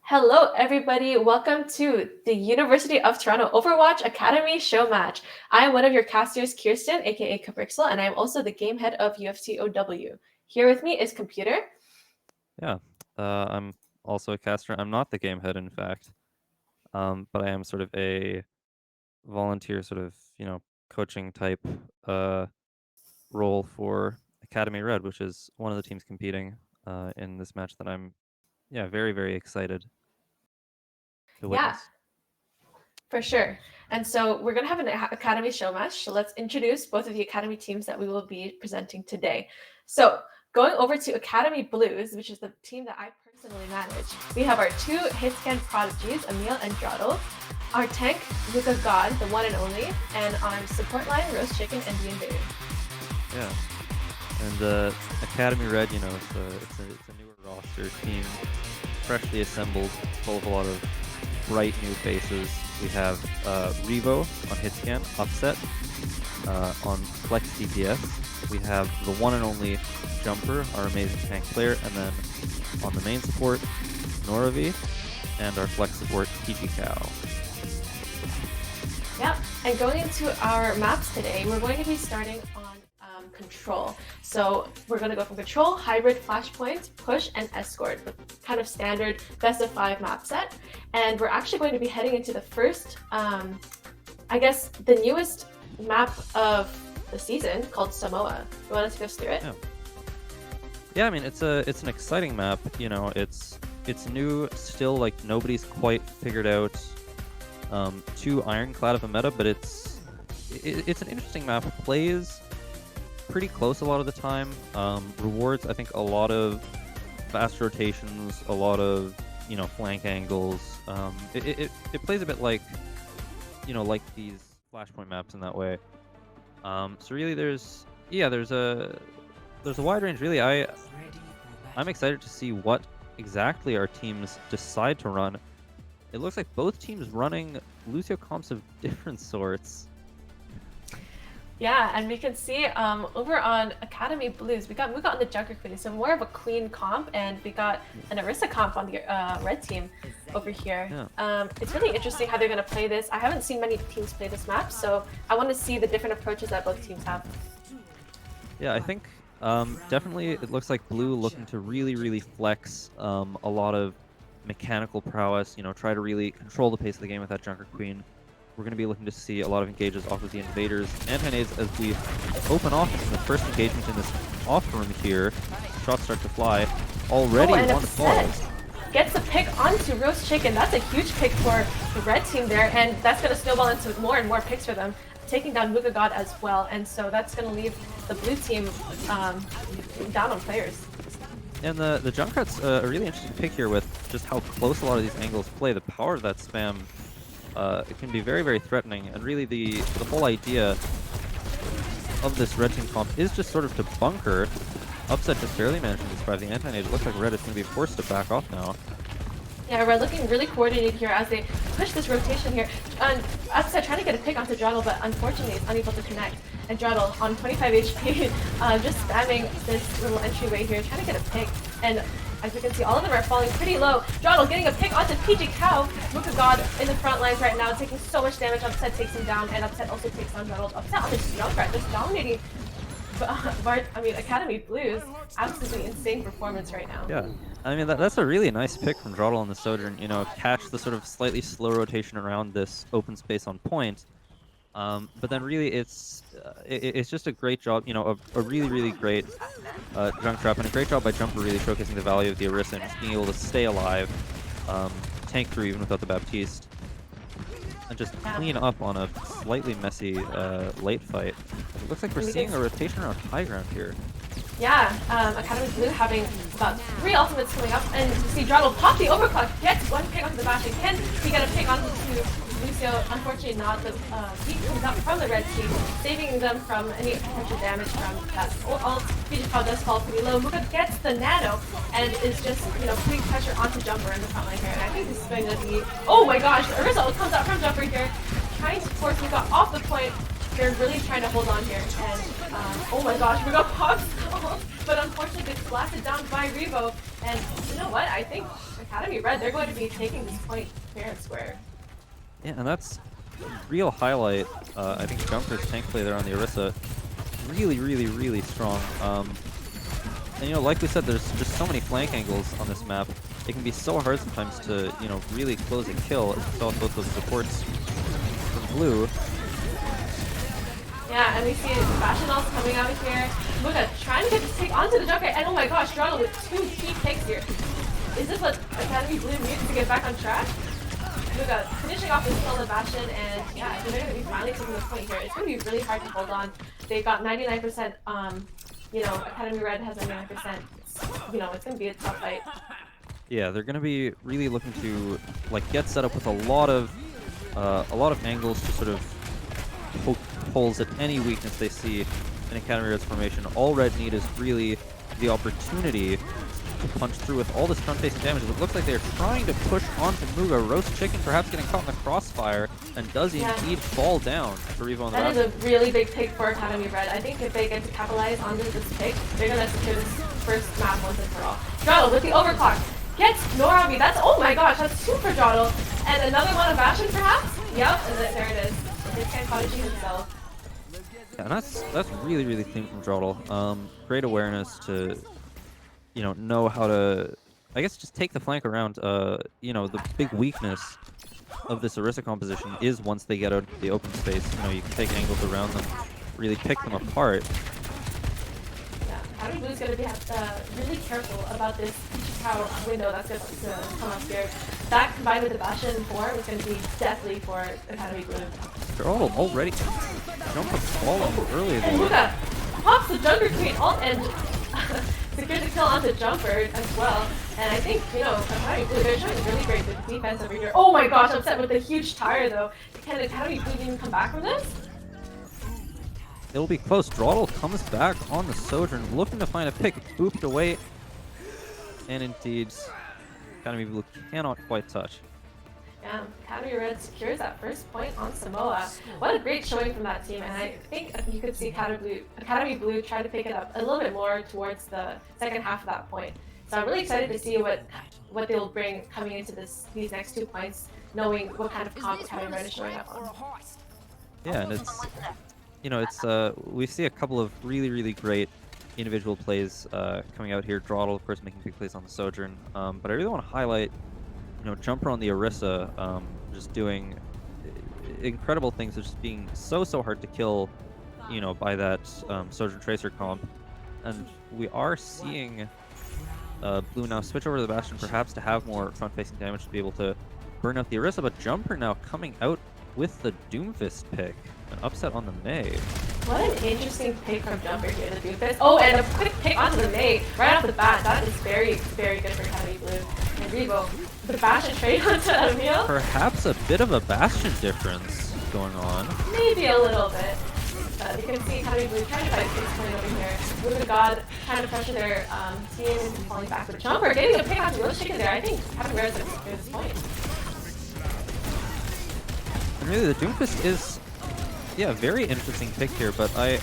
Hello, everybody. Welcome to the University of Toronto Overwatch Academy Showmatch. I am one of your casters, Kirsten, aka Caprixel, and I am also the game head of UFTOW. Here with me is Computer. Yeah, I'm also a caster. I'm not the game head, in fact, but I am sort of a volunteer, coaching type uh, role for Academy Red, which is one of the teams competing in this match that I'm, very, very excited to Yeah, witness. for sure. And so we're going to have an Academy Showmatch. So let's introduce both of the Academy teams that we will be presenting today. So going over to Academy Blues, which is the team that I personally manage, we have our two hit-scan prodigies, Emil and Jottle, our tank, Luca God, the one and only, and our support line, Roast Chicken and the Invader. Yeah, and Academy Red, it's a newer roster team, freshly assembled, full of a lot of bright new faces. We have Revo on Hitscan, Upset on Flex DPS. We have the one and only Jumper, our amazing tank player, and then on the main support, Noravi, and our flex support, PG Cow. Yep. And going into our maps today, we're going to be starting on control. So we're going to go from control, hybrid, flashpoint, push, and escort, the kind of standard best of 5 map set. And we're actually going to be heading into the first, I guess, the newest map of the season called Samoa. You want us to go through it? Yeah, I mean it's an exciting map. It's new still. Like nobody's quite figured out too ironclad of a meta, but it's an interesting map. Plays pretty close a lot of the time. Rewards, I think, a lot of fast rotations, a lot of flank angles. It plays a bit like like these flashpoint maps in that way. So really, there's a wide range. Really, I'm excited to see what exactly our teams decide to run. It looks like both teams running Lucio comps of different sorts. Yeah, and we can see over on Academy Blues, we got Muga on the Junker Queen, so more of a queen comp, and we got an Orisa comp on the red team over here. Yeah. It's really interesting how they're going to play this. I haven't seen many teams play this map, so I want to see the different approaches that both teams have. Yeah, I think definitely it looks like Blue looking to really, really flex a lot of mechanical prowess, try to really control the pace of the game with that Junker Queen. We're going to be looking to see a lot of engages off of the Invaders. Anti-nades as we open off into the first engagement in this off room here. Shots start to fly. Already one falls. Gets a pick onto Roast Chicken. That's a huge pick for the red team there, and that's going to snowball into more and more picks for them, taking down Muga God as well. And so that's going to leave the blue team down on players. And the Junkrat's a really interesting pick here with just how close a lot of these angles play. The power of that spam it can be very, very threatening, and really the whole idea of this red team comp is just sort of to bunker. Upset just barely managed to survive the anti-nade. It looks like red is going to be forced to back off now. Yeah, we're looking really coordinated here as they push this rotation here. And Upset trying to get a pick onto Jottle, but unfortunately it's unable to connect. And Jottle on 25 HP, just spamming this little entryway here, trying to get a pick. And as you can see, all of them are falling pretty low. Jottle getting a pick onto PG Cow. Muka God in the front lines right now, taking so much damage. Upset takes him down, and Upset also takes down Jottle. Upset on this Junkrat, just dominating Academy Blues. Absolutely insane performance right now. Yeah, I mean that's a really nice pick from Jottle on the Sojourn. Catch the sort of slightly slow rotation around this open space on point. But then really it's just a great job, a really, really great junk trap, and a great job by Jumper really showcasing the value of the Orisa and just being able to stay alive, tank through even without the Baptiste, and just clean up on a slightly messy late fight. It looks like we're seeing a rotation around high ground here. Yeah, Academy Blue having about 3 ultimates coming up, and you see Jottle pop the overclock, gets one pick onto the bash, and can he get a pick onto Lucio? Unfortunately not. The beat comes out from the red team, saving them from any potential damage from that ult. Pijikawa does fall pretty low. Muka gets the nano, and is just, putting pressure onto Jumper in the front line here, and I think this is going to be, oh my gosh, Orisa comes out from Jumper here, trying to force Muka off the point. They're really trying to hold on here, and oh my gosh, we got pops, but unfortunately gets blasted down by Revo. And you know what? I think Academy Red, they're going to be taking this point fair and square. Yeah, and that's real highlight. I think Jumper's tank play there on the Orisa, really strong. And you know, like we said, there's just so many flank angles on this map. It can be so hard sometimes to, you know, really close a kill, as we saw with both those supports from Blue. Yeah, and we see Bastion also coming out of here. Muga trying to get this take onto the Joker, and oh my gosh, Toronto with 2 key picks here. Is this what Academy Blue needs to get back on track? Muga finishing off this kill on the Bastion, and yeah, I think they're going to be finally taking the point here. It's going to be really hard to hold on. They've got 99%, you know, Academy Red has 99%. You know, it's going to be a tough fight. Yeah, they're going to be really looking to like get set up with a lot of angles to sort of poke holes at any weakness they see in Academy Red's formation. All Red need is really the opportunity to punch through with all this front-facing damage. It looks like they're trying to push onto Muga. Roast Chicken perhaps getting caught in the crossfire, and does he indeed fall down for Revo on the That is a really big pick for Academy Red. I think if they get to capitalize on this pick, they're going to secure this first map once and for all. Jotto with the overclock gets Norabi. That's, oh my gosh, that's 2 for Jotto. And another one of Bastion perhaps? Yep, and there it is. This can cottage himself. Yeah, and that's really clean from Jotto. Great awareness to, you know how to, I guess, just take the flank around. You know, the big weakness of this Orisa composition is once they get out into the open space, you know, you can take angles around them, really pick them apart. Yeah, Academy Blue's going to be really careful about this Tower window that's going to come up here. That combined with the Bastion form is going to be deathly for Academy Blue. They're all already jump up falling earlier than And Muga pops the Jumper Queen ult and secures the kill onto Jumper as well. And I think, you know, Academy Blue, they're showing really great defense over here. Oh my gosh, upset with the huge tire though. Can Academy Blue even come back from this? It'll be close. Drawdle comes back on the Sojourn, looking to find a pick, booped away. And indeed, Academy Blue cannot quite touch. Yeah, Academy Red secures that first point on Samoa. What a great showing from that team, and I think you could see Academy Blue try to pick it up a little bit more towards the second half of that point. So I'm really excited to see what they'll bring coming into these next 2 points, knowing what kind of comp Academy Red is showing up on. Yeah, and it's, you know, it's we see a couple of really great individual plays coming out here. Drawdle, of course, making big plays on the Sojourn, but I really want to highlight, you know, Jumper on the Orisa, just doing incredible things of just being so hard to kill, you know, by that Sojourn Tracer comp. And we are seeing Blue now switch over to the Bastion, perhaps to have more front-facing damage to be able to burn out the Orisa, but Jumper now coming out with the Doomfist pick. An upset on the Mei. What an interesting pick from Jumper here, the Doomfist. Oh, and a quick pick onto the Mei right off the bat. That is very good for Academy Blue. And Revo, the Bastion trade onto Emil. Perhaps a bit of a Bastion difference going on. Maybe a little bit. You can see Academy Blue trying to fight 6 point over here. Move the God trying to pressure their team into falling back with Jumper. Getting a pick onto Roast Chicken there. I think Academy Red is going to secure this point. And really, the Doomfist is, yeah, a very interesting pick here, but I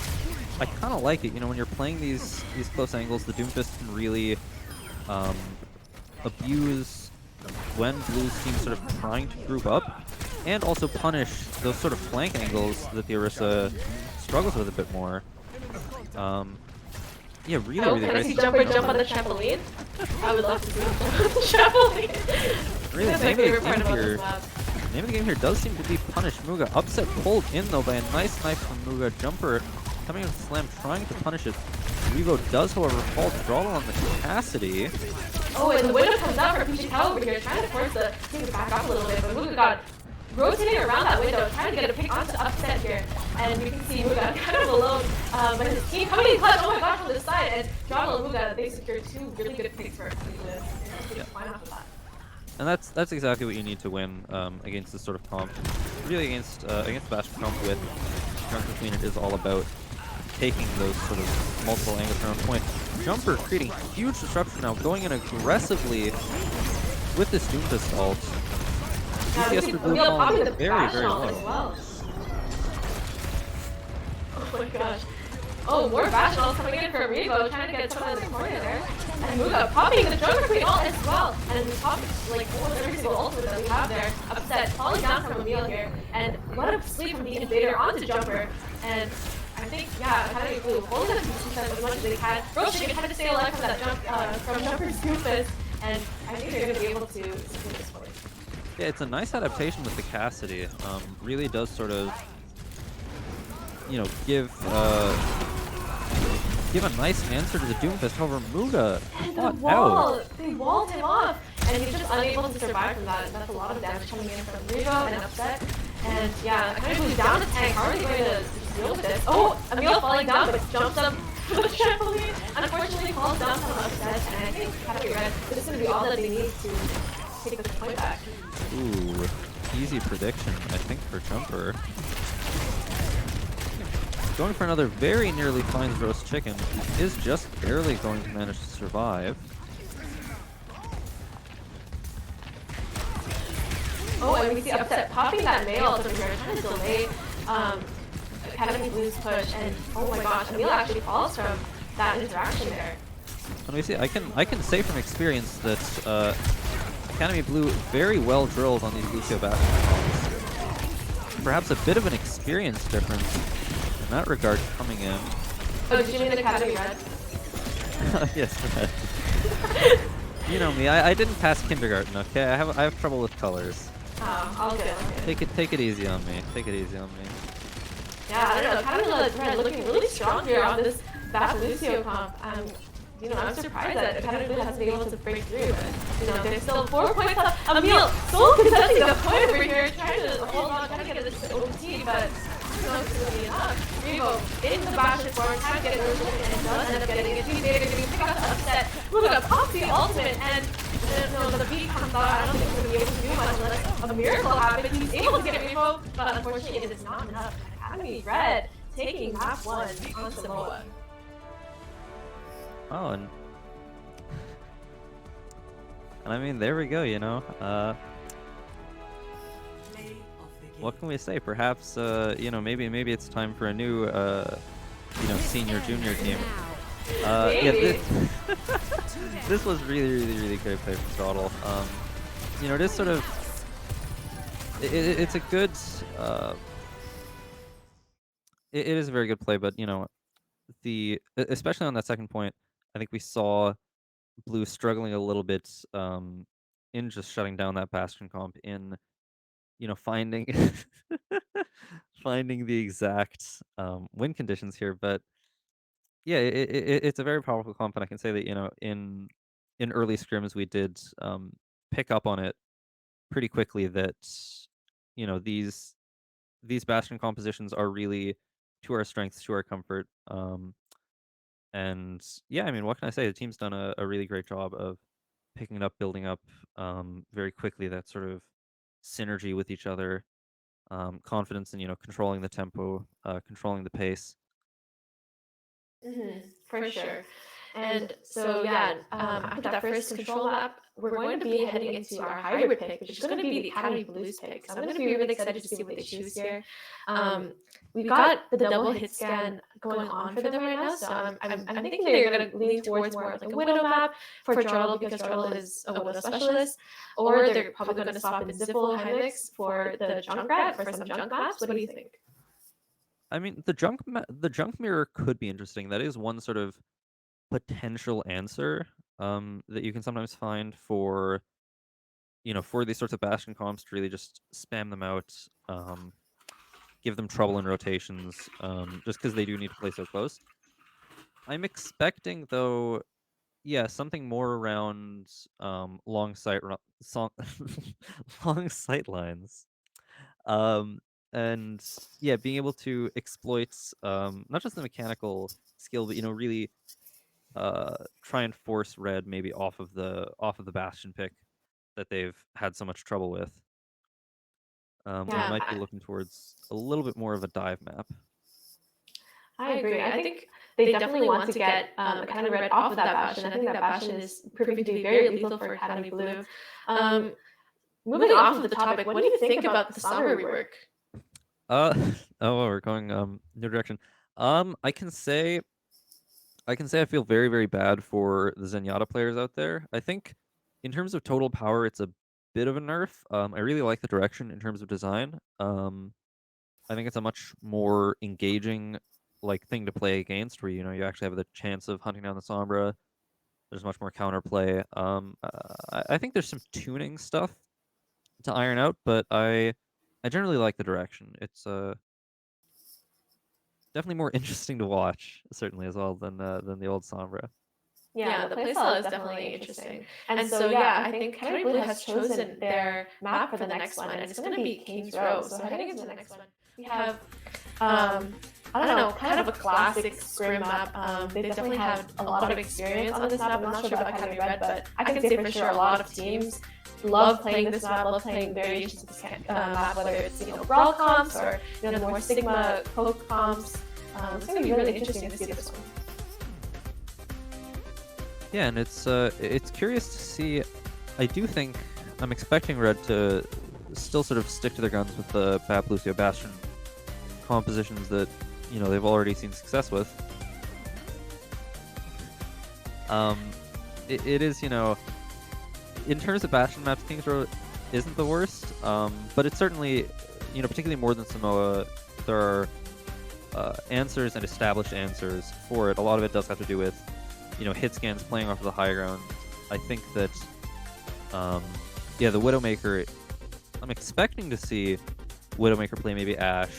kind of like it. You know, when you're playing these close angles, the Doomfist can really abuse when Blue's team sort of trying to group up, and also punish those sort of flank angles that the Orisa struggles with a bit more. Yeah, really Can I great. see Jumper jump on the trampoline? I would love to see him jump on the trampoline. Really, That's my favorite part about this map. Name of the game here does seem to be punish Muga. Upset pulled in though by a nice knife from Muga. Jumper coming with a slam, trying to punish it. Revo does, however, fall to Drawdle on the capacity. Oh, and the window comes out for Pushikawa over here, trying to force the team to back off a little bit, but Muga got rotating around that window, trying to get a pick onto upset here. And we can see Muga kind of alone, but his team coming in clutch, oh my gosh, from the side, and Drawdle and Muga, they secured 2 really good picks for fine off of that. And that's exactly what you need to win against this sort of comp. Really against Bastion comp with Drunken Queen, it is all about taking those sort of multiple angles around point. Jumper creating huge disruption now, going in aggressively with this Doomfist ult. DPS for Blue falling very low. Well. Oh my gosh. Oh, more Bastionals coming in for Revo, trying to get someone in the corner there. And Muga popping the Geography ult as well. And popping like almost every single ultimate that we have there. Upset, falling down from Emil here. And what a sweep from the Invader onto Jumper. And I think, yeah, Academy Blue holding up to as much as they can. Roasting trying to stay alive from that jump, from Jumper's Goofus. And I think they're going to be able to secure this point. Yeah, it's a nice adaptation with the Cassidy. Really does sort of, give a nice answer to the Doomfist. However, Muga And the out. they walled him off, and he's just unable to survive from that. And that's a lot of damage coming in from Revo and Upset. And yeah, kind of down the tank. How are they going to deal with this? Oh, Emil falling down, but jumps up to the trampoline. Unfortunately, falls down from Upset, and I think Academy Red, this is going to be all that they need to take the point back. Ooh, easy prediction, I think, for Jumper. Going for another very nearly finds roast chicken. He is just barely going to manage to survive. Oh, and we see Upset popping that mail over here, trying to delay Academy Blue's push. And oh my gosh, Emil actually falls from that interaction there. And we see, I can say from experience that Academy Blue very well drilled on these Lucio Bastion. Perhaps a bit of an experience difference in that regard coming in. Oh, did you mean Academy Red? Yes, Red. You know me, I didn't pass kindergarten, okay? I have trouble with colors. Oh, all good. Take it easy on me. Take it easy on me. Yeah, I don't know. Academy Red looking really strong here on this Bash Lucio comp. I'm surprised that Academy Blue hasn't been able to break through, but there's still 4 points up. Emil so contesting the point over here, trying to hold on, trying to get this OT, but it's not going to be enough. Revo into the Bastion forward, trying to get it over, and does end up getting it. He's able to pick up the upset. We're going to pop the ultimate, and the beat comes out. I don't think he's going to be able to do much unless a miracle happens. He's able to get it Revo, but unfortunately it is not enough. Academy Red taking map 1 on Samoa. Oh, and I mean, there we go, what can we say? Perhaps, maybe it's time for a new, senior junior team. Yeah, this was really great play from Throttle. It is sort of, it's a good, it is a very good play, but, especially on that second point, I think we saw Blue struggling a little bit in just shutting down that Bastion comp, in finding finding the exact win conditions here. But yeah, it's a very powerful comp, and I can say that in early scrims we did pick up on it pretty quickly that these Bastion compositions are really to our strengths, to our comfort. And yeah, I mean, what can I say? The team's done a really great job of picking it up, building up very quickly that sort of synergy with each other, confidence in controlling the tempo, controlling the pace. For sure. And so yeah, after that first control lap, we're going to be heading into our hybrid pick, which is going to be the Academy Blues pick. So I'm going to be really excited to see what they choose here. We've got the double hit scan going on for them right now, so I'm thinking they're going to lean towards more of like a Widow map for Turtle, because Turtle is a Widow specialist, or they're probably going to swap in Zippel Hymix for the Junkrat for some junk maps. What do you think? I mean, the junk mirror could be interesting. That is one sort of potential answer that you can sometimes find for for these sorts of Bastion comps, to really just spam them out, give them trouble in rotations, just because they do need to play so close. I'm expecting, though, yeah, something more around long sight long sight lines, and yeah, being able to exploit not just the mechanical skill, but really try and force Red maybe off of the Bastion pick that they've had so much trouble with. We might be looking towards a little bit more of a dive map. I agree. I think they definitely want to get Academy Red off of that Bastion. I think that Bastion is proving to be very lethal for Academy Blue. Moving off of the topic, what do you think about the Sombra rework? Oh, we're going new direction. I can say I feel very, very bad for the Zenyatta players out there. I think in terms of total power, it's a bit of a nerf. I really like the direction in terms of design. I think it's a much more engaging like thing to play against, where you actually have the chance of hunting down the Sombra. There's much more counterplay. I think there's some tuning stuff to iron out, but I generally like the direction. It's definitely more interesting to watch, certainly as well than the old Sombra. Yeah, the playstyle is definitely interesting. And so, yeah, I think Academy Blue has chosen their map for the next one, and it's going to be Kings Row. So heading into the next one, we have, I don't know, kind of a classic scrim map. They definitely have a lot of experience on this map. I'm not sure about Academy Red, but I can say for sure a lot of teams love playing this map, love playing variations of this map, whether it's, Brawl comps or, the more Sigma Coke comps. It's going to be really interesting to see this one. Yeah, and it's curious to see. I do think I'm expecting Red to still sort of stick to their guns with the Bap Lucio Bastion compositions that they've already seen success with. It is in terms of Bastion maps, Kings Row isn't the worst, but it's certainly particularly more than Samoa, there are answers and established answers for it. A lot of it does have to do with hit scans, playing off of the high ground. I think that, the Widowmaker, I'm expecting to see Widowmaker play maybe Ashe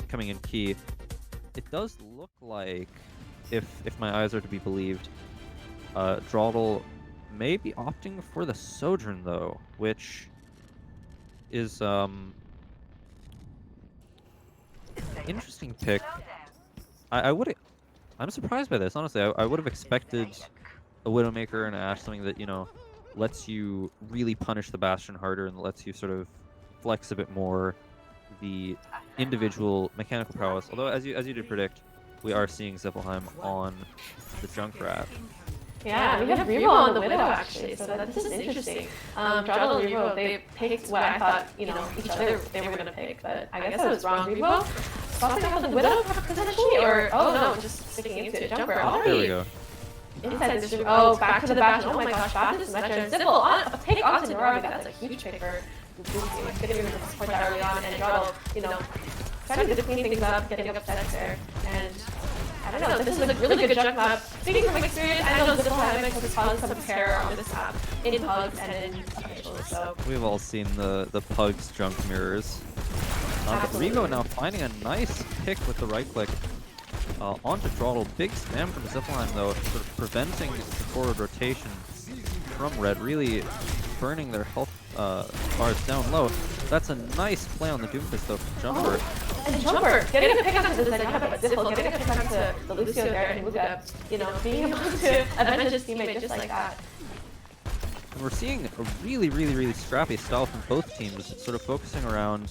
coming in key. It does look like, if my eyes are to be believed, Drawdle may be opting for the Sojourn, though, which is interesting pick. I'm surprised by this, honestly. I would have expected a Widowmaker and Ashe, something that, lets you really punish the Bastion harder and lets you sort of flex a bit more the individual mechanical prowess. Although, as you did predict, we are seeing Zippelheim on the Junkrat. Yeah, we have Revo on the Widow, actually, so this is interesting. Drawdle and Revo, they picked what I thought, each other they were going to pick, but I guess I was wrong. Revo swapping out the Widow, potentially, or, oh no, just sticking into a Jumper already. There we go. Inside this room. Oh, back to the Bastion. Oh my gosh, back to Symmetra and Zippel on a pick onto Nora. That's a huge pick for Lucy. Getting rid of the support that early on, and Drawdle, starting to clean things up, getting upset there, and I don't know, this is a really good junk map. Speaking from experience, I know Zippelheim has caused some terror on this map, in Pugs and in officials, so. We've all seen the Pugs junk mirrors. But Revo now finding a nice pick with the right click onto Drawdle. Big spam from Zippelheim, though, sort of preventing the forward rotation from Red, really burning their health bars down low. That's a nice play on the Doomfist, though, from Jumper. And Jumper getting a pick onto the Zenyatta, but Zippel getting a pick onto the Lucio there and Muga, being able to avenge his teammate just like that. And we're seeing a really, really, really scrappy style from both teams, sort of focusing around,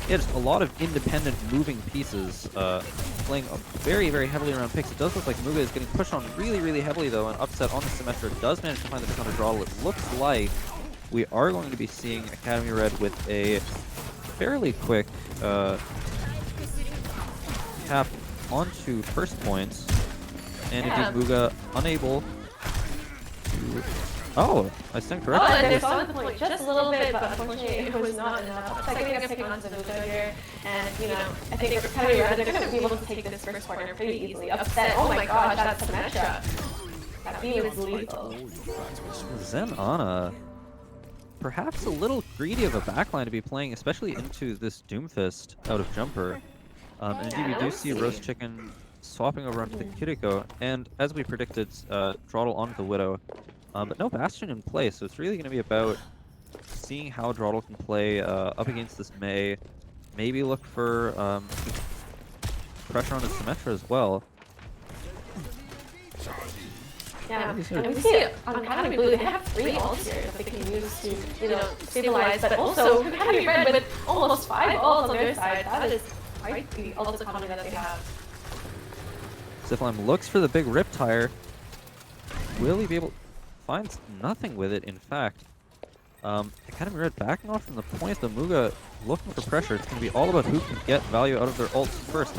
just a lot of independent moving pieces, playing very, very heavily around picks. It does look like Muga is getting pushed on really, really heavily, though, and upset on the Symmetra. Does manage to find the pick onto Drawdle. It looks like we are going to be seeing Academy Red with a fairly quick tap onto first point, and indeed Muga unable to... Oh, I stand corrected. Oh, and they saw the point just a little bit, but unfortunately it was not enough. It's like getting a pick onto Muga here, and I think for Academy Red, they're going to be able to take this first corner pretty easily. Upset, oh my gosh, that's Symmetra. That beam is lethal. Zen Ana, perhaps a little greedy of a backline to be playing, especially into this Doomfist out of Jumper. And indeed, we do see Roast Chicken swapping over onto the Kiriko, and as we predicted, Drawdle onto the Widow. But no Bastion in play, so it's really going to be about seeing how Drawdle can play up against this Mei. Maybe look for pressure on his Symmetra as well. Yeah, and we see on Academy Blue, they have 3 ults here that they can use to, stabilize, but also Academy Red with almost 5 ults on their side. That is quite the ult economy that they have. Zippelheim looks for the big Riptire. Will he be able... Finds nothing with it, in fact. Academy Red backing off from the point, the Muga looking for pressure. It's going to be all about who can get value out of their ults first.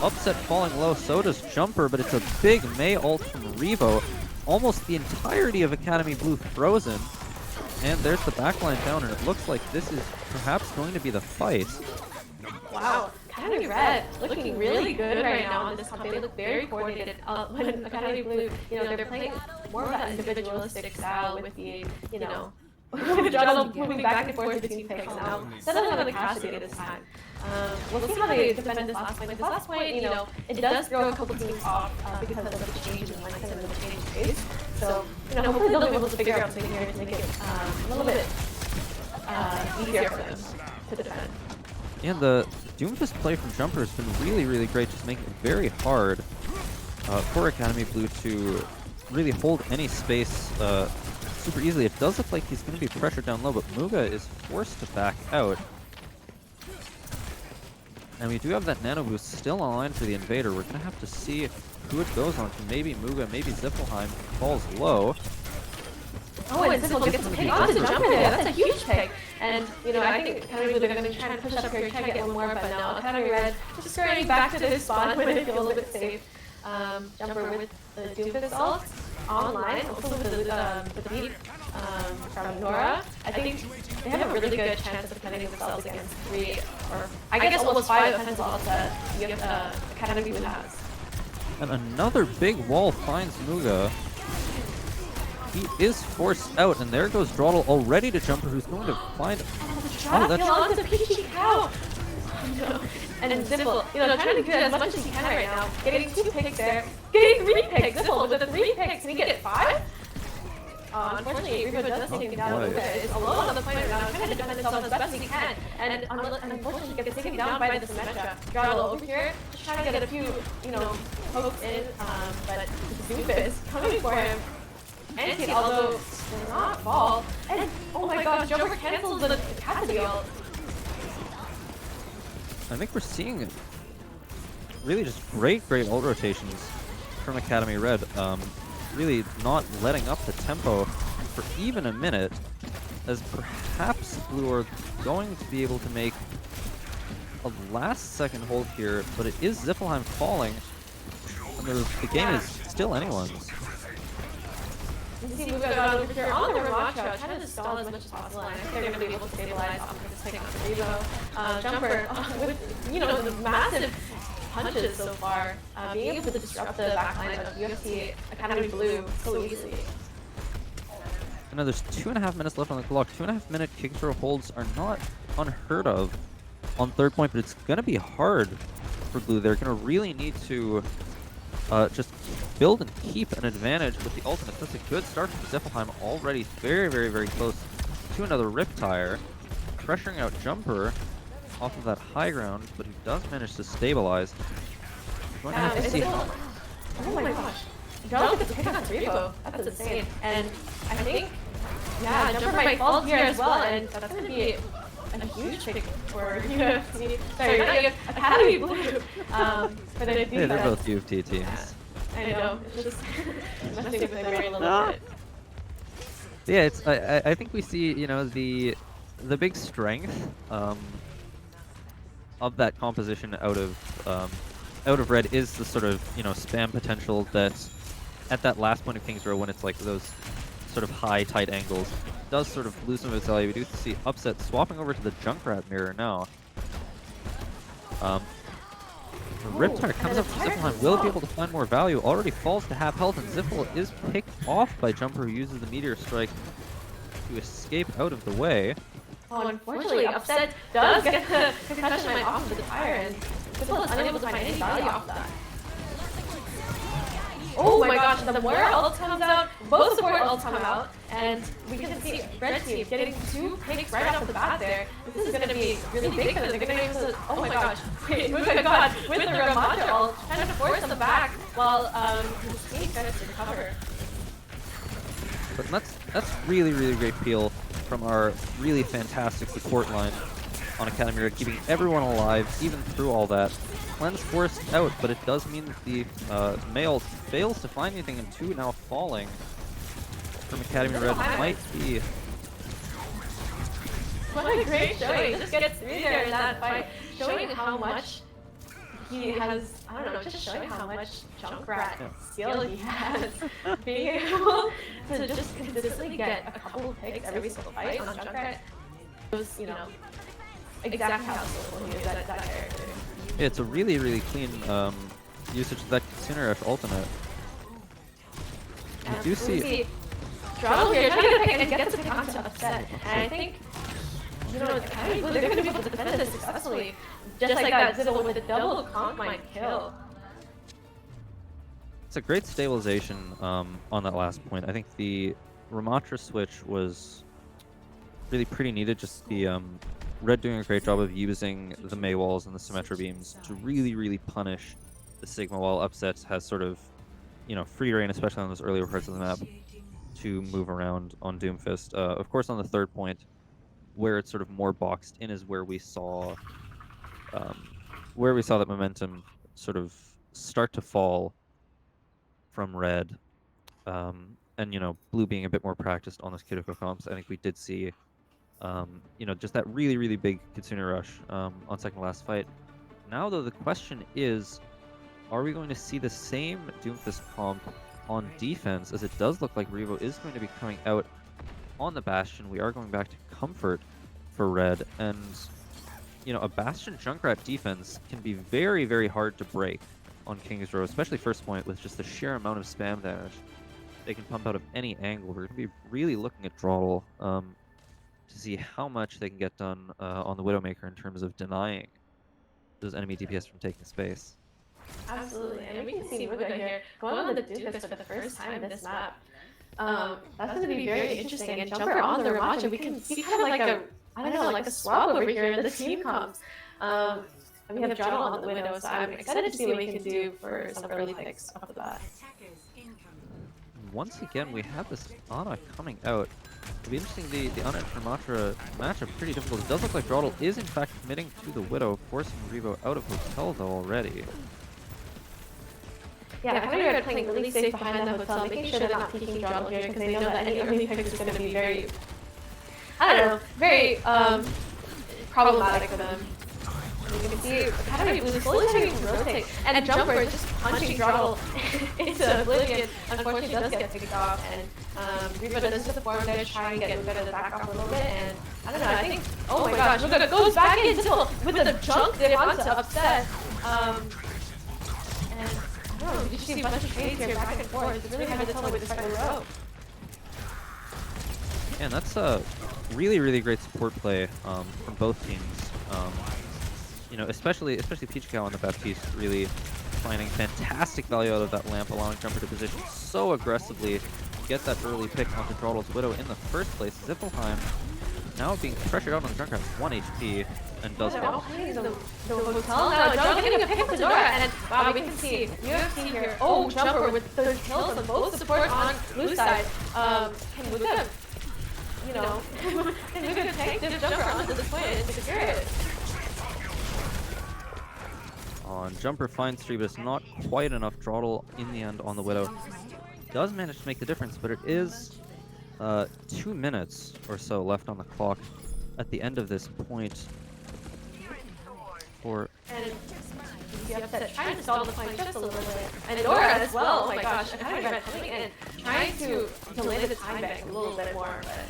Upset falling low, so does Jumper, but it's a big Mei ult from Revo. Almost the entirety of Academy Blue frozen. And there's the backline down, and it looks like this is perhaps going to be the fight. Wow, Academy Red looking really good right now on this comp. They look very coordinated. When Academy Blue, they're playing more of that individualistic style with the, Juggle moving back and forth between picks now. Settling on the Cash this time. We'll see how they defend this last point. This last point, it does throw a couple teams off because of the change in mindset and the change in pace. So, hopefully they'll be able to figure out something here to make it a little bit easier for them to defend. And the Doomfist play from Jumper has been really, really great, just making it very hard for Academy Blue to really hold any space super easily. It does look like he's going to be pressured down low, but Muga is forced to back out. And we do have that Nano Boost still online for the Invader. We're going to have to see who it goes on to. Maybe Muga, maybe Zippelheim falls low. Oh, and Zippel gets to pick onto Jumper there. That's a huge pick. And, I think Academy Blue, they're going to be trying to push up here, try to get one more, but no. Academy Red just scurrying back to this spawn when they feel a little bit safe. Jumper with the Doomfist ult online, also with the beat from Nora. I think they have a really good chance of defending themselves against 3 or I guess almost 5 offensive ults that Academy Blue has. And another big wall finds Muga. He is forced out, and there goes Drawdle already to Jumper, who's going to find... Oh, that's onto Peachy Cow! And then Zippel, trying to get as much as he can right now. Getting 2 picks there. Getting 3 picks. Zippel with the 3 picks. Can he get 5? Unfortunately, Revo does take him down a little bit. It's alone on the point right now, trying to defend himself as best as he can. And unfortunately, he gets taken down by the Symmetra. Drawdle over here, just trying to get a few, pokes in, but Doomfist coming for him. And although does not fall. And oh my gosh, Jumper cancels the Cassidy ult. I think we're seeing really just great ult rotations from Academy Red. Really not letting up the tempo for even a minute, as perhaps Blue are going to be able to make a last-second hold here, but it is Zippelheim falling, and the game is still anyone's. You see Muga got over here on the Ramacho, trying to stall as much as possible, and I think they're going to be able to stabilize off of this taking on the Revo. Jumper, with, the massive punches so far, being able to disrupt the backline of UFC Academy Blue so easily. I know there's 2.5 minutes left on the clock. 2.5 minute kick throw holds are not unheard of on third point, but it's going to be hard for Blue. They're going to really need to just build and keep an advantage with the ultimate. That's a good start from Zippelheim, already very, very, very close to another Riptire. Pressuring out Jumper off of that high ground, but he does manage to stabilize. We're going to have to see how... Oh my gosh. Jumper gets a pick on Revo. That's insane. And I think, Jumper might fall here as well, and that's going to be a huge pick for UFC. Sorry, not UFC, Academy Blue. For the defense. Hey, they're both UFT teams. Yeah. I know, it's just messing with the brain a little bit. Yeah, it's. I think we see, the big strength of that composition out of Red is the sort of spam potential that at that last point of King's Row, when it's like those sort of high tight angles, does sort of lose some of its value. We do see Upset swapping over to the Junkrat mirror now. Riptire comes up to Zippelheim, will be able to find more value, already falls to half health, and Zippel is picked off by Jumper, who uses the Meteor Strike to escape out of the way. Oh, unfortunately, Upset does get the concussion line off of the tire, and Zippel is unable to find any value off that. Oh my gosh, the Moira ult comes out, both support ults come out, and we can see Red Team getting 2 picks right off the bat there. This is going to be really big for them. They're going to be able to, oh my gosh, wait, oh my god, with the Ramacho ult, trying to force them back while the team tries to recover. But that's really, really great peel from our really fantastic support line on Academy Red, keeping everyone alive, even through all that. Cleanse forced out, but it does mean that the male fails to find anything, and 2 now falling from Academy Red might be what a great showing. Just gets through there in that fight, showing how much he has, I don't know, just showing how much Junkrat skill he has. Being able to just consistently get a couple of picks every single fight on Junkrat shows, you know, exactly how skillful he is at that character. Yeah, it's a really, really clean usage of that Kitsune Rush ultimate. You do see Trouble here, trying to get a pick and get the pick onto Upset. And I think, you know, they're going to be able to defend this successfully. Just like that Zibble with the double conk might kill. It's a great stabilization on that last point. I think the Ramatra switch was really pretty needed. Just the Red doing a great job of using the Mei walls and the Symmetra beams to really, really punish the Sigma, while Upset has sort of, you know, free reign, especially on those earlier parts of the map, to move around on Doomfist. Of course, on the third point, where it's sort of more boxed in, is where we saw that momentum sort of start to fall from Red, and you know, Blue being a bit more practiced on those critical comps. I think we did see, you know, just that really, really big Kitsune Rush on second to last fight. Now, though, the question is, are we going to see the same Doomfist comp on defense, as it does look like Revo is going to be coming out on the Bastion? We are going back to Comfort for Red, and you know, a Bastion Junkrat defense can be very, very hard to break on King's Row, especially first point, with just the sheer amount of spam damage they can pump out of any angle. We're going to be really looking at Throttle to see how much they can get done on the Widowmaker in terms of denying those enemy DPS from taking space. Absolutely, and we can see Muga here going on the Doomfist for the first time in this map. That's going to be very interesting. And Jumper on the Ramacha, we can see kind of like a, I don't know, like a swap over here in the team comps. And we have Jottle on the Widow, so I'm excited to see what we can do for some early picks off the bat. Once again, we have this Ana coming out. It'll be interesting, the Ana and Ramatra matchup pretty difficult. It does look like Jottle is in fact committing to the Widow, forcing Revo out of Hotel though already. Yeah, I think they're playing really safe behind the hotel, making sure they're not peeking Jottle here, because they know that any early pick is going to be very, I don't know, very problematic for them. And you can see Academy Blue slowly starting to rotate, and Jumper just punching Jottle into oblivion. Unfortunately, does get picked off, and Revo does just form there, try and get Muga to back off a little bit, and I don't know, I think, oh my gosh, Muga goes back in Zibble with the junk dip onto Upset. And oh, you just see a bunch of trades here back and forth. It's really hard to tell with this right row. And that's a really, really great support play from both teams. You know, especially Peach Cow on the Baptiste, really finding fantastic value out of that lamp, allowing Jumper to position so aggressively, get that early pick onto Throttle's Widow in the first place. Zippelheim now being pressured out on the Junkrat, 1 HP, and does well. The hotel now, Jottle getting a pick up to Dora, and wow, we can see UFC here. Oh, Jumper with those kills on both support on blue side. Can Muga, you know, can Muga take the Jumper onto this point and secure it? On Jumper finds 3, but it's not quite enough. Throttle in the end on the Widow does manage to make the difference, but it is 2 minutes or so left on the clock at the end of this point. And the Upset trying to stall the point just a little bit. And Dora as well, oh my gosh, Academy Red coming in, trying to delay the time back a little bit more, but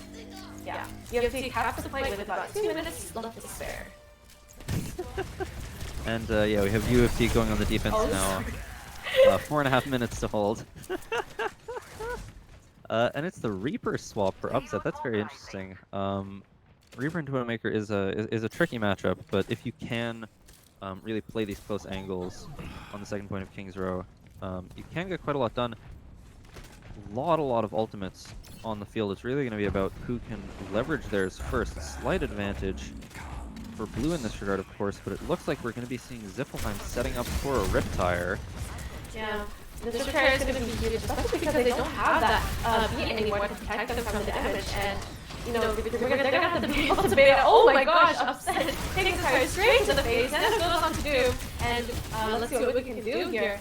yeah. UFC caps the point with about 2 minutes left to spare. And yeah, we have UFC going on the defense now. 4.5 minutes to hold. And it's the Reaper swap for Upset. That's very interesting. Reaper and Widowmaker is a tricky matchup, but if you can really play these close angles on the second point of King's Row, you can get quite a lot done. A lot of ultimates on the field. It's really going to be about who can leverage theirs first. Slight advantage for Blue in this regard, of course, but it looks like we're going to be seeing Ziffleheim setting up for a Riptire. Yeah. This Riptire is going to be huge, especially because they don't have that beat anymore to protect them from the damage, and you know, they're gonna have to be able to bait out. Oh my gosh, Upset takes the tire straight to the face, and it goes on to Doom. And let's see what we can do here.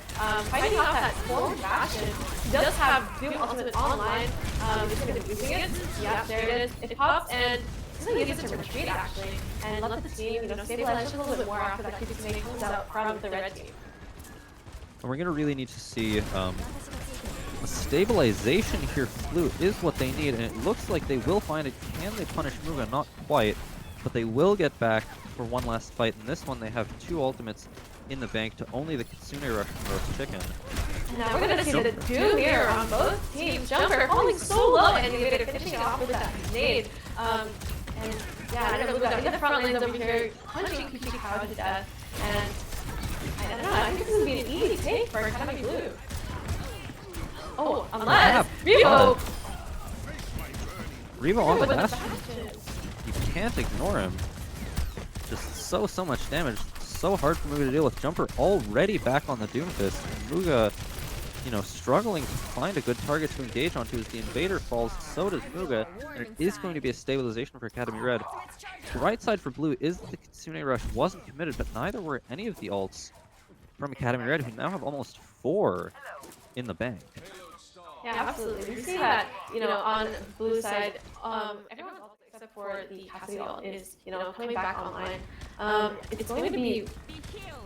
Fighting off that forward Bastion. He does have Doom Ultimate online. He's gonna be using it. Yeah, there it is. It pops, and he's gonna use it to retreat actually, and let the team, stabilize just a little bit more after that Kitsune comes out from the red team. And we're gonna really need to see a stabilization here from Blue is what they need, and it looks like they will find it. Can they punish Muga? Not quite, but they will get back for one last fight. In this one, they have 2 ultimates in the bank to only the Kitsune Rush from Roast Chicken. Now we're gonna see the doom here on both teams. Jumper falling so low, and Innovator finishing it off with that nade. And yeah, I know Muga in the front lanes over here, punching Kuchikawa to death. And I don't know, I think this is gonna be an easy take for Academy Blue. Oh, unless Revo! Revo on the Bastion. You can't ignore him. Just so much damage. So hard for Muga to deal with. Jumper already back on the Doomfist. And Muga, struggling to find a good target to engage onto as the Invader falls. So does Muga. And it is going to be a stabilization for Academy Red. The right side for Blue is that the Kitsune Rush wasn't committed, but neither were any of the ults from Academy Red, who now have almost 4 in the bank. Yeah, absolutely. We see that, on Blue side, everyone else except for the Cassidy ult is, coming back online. It's going to be,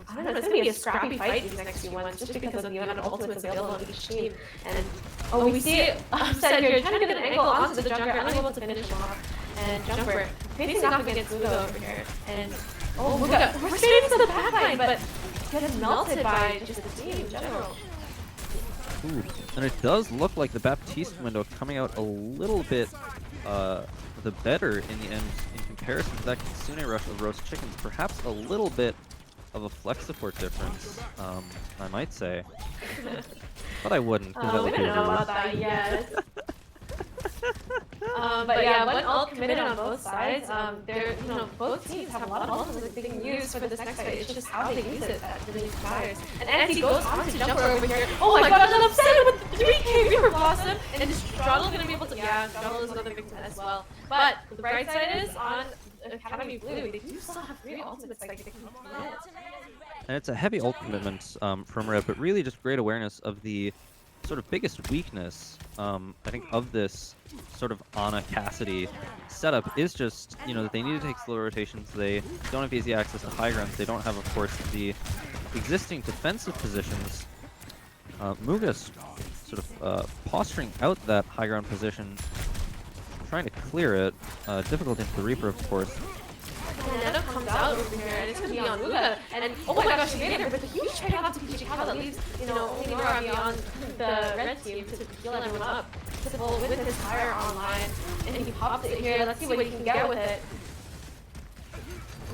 I don't know, it's going to be a scrappy fight these next few ones just because of the amount of ultimates available on each team. And, we see Upset here trying to get an angle onto the Junker, unable to finish him off. And Jumper facing off against Muga over here. And, Muga, we're straight into the backline, but gets melted by just the team in general. Ooh, and it does look like the Baptiste window coming out a little bit the better in the end in comparison to that Kitsune Rush of Roast Chickens. Perhaps a little bit of a flex support difference, I might say. But I wouldn't, because that would we be don't know rude. about that yet. But yeah, one ult committed on both sides. They're, both teams have a lot of ultimates that they can use for this next fight. It's just how they use it that really matters. And as he goes on to Jumper over here, oh my gosh, I'm upset with the 3K Reaper Blossom! And Straddle gonna be able to, Straddle is another victim as well. But the bright side is, on Academy Blue, they do still have 3 ultimates like they can commit. And it's a heavy ult commitment from Red, but really just great awareness of the sort of biggest weakness, I think, of this sort of Ana Cassidy setup is just, that they need to take slow rotations. They don't have easy access to high grounds. They don't have, of course, the existing defensive positions. Muga's sort of posturing out that high ground position, trying to clear it. Difficult into the Reaper, of course. And Nano comes out over here, and it's gonna be on Muga, and oh my gosh, she made it with a huge payoff to Kuchikawa that leaves, only Nora beyond the red team to heal everyone up. Simple with his fire online, and he pops it here. Let's see what he can get with it.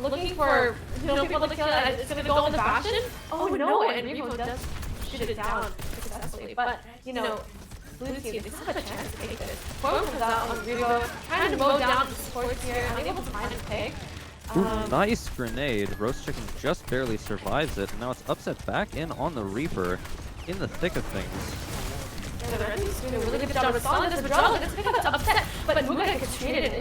Looking for, people to kill it. It's gonna go on the Bastion. Oh no, and Revo does shoot it down successfully. But, Blue team, they still have a chance to take this. Forward comes out on Revo, trying to mow down the supports here, unable to find a pick. Ooh, nice grenade. Roast Chicken just barely survives it, and now it's Upset back in on the Reaper in the thick of things. Yeah, the red team's doing a really good job responding to this. Straddle gets picked up to Upset, but Muga gets traded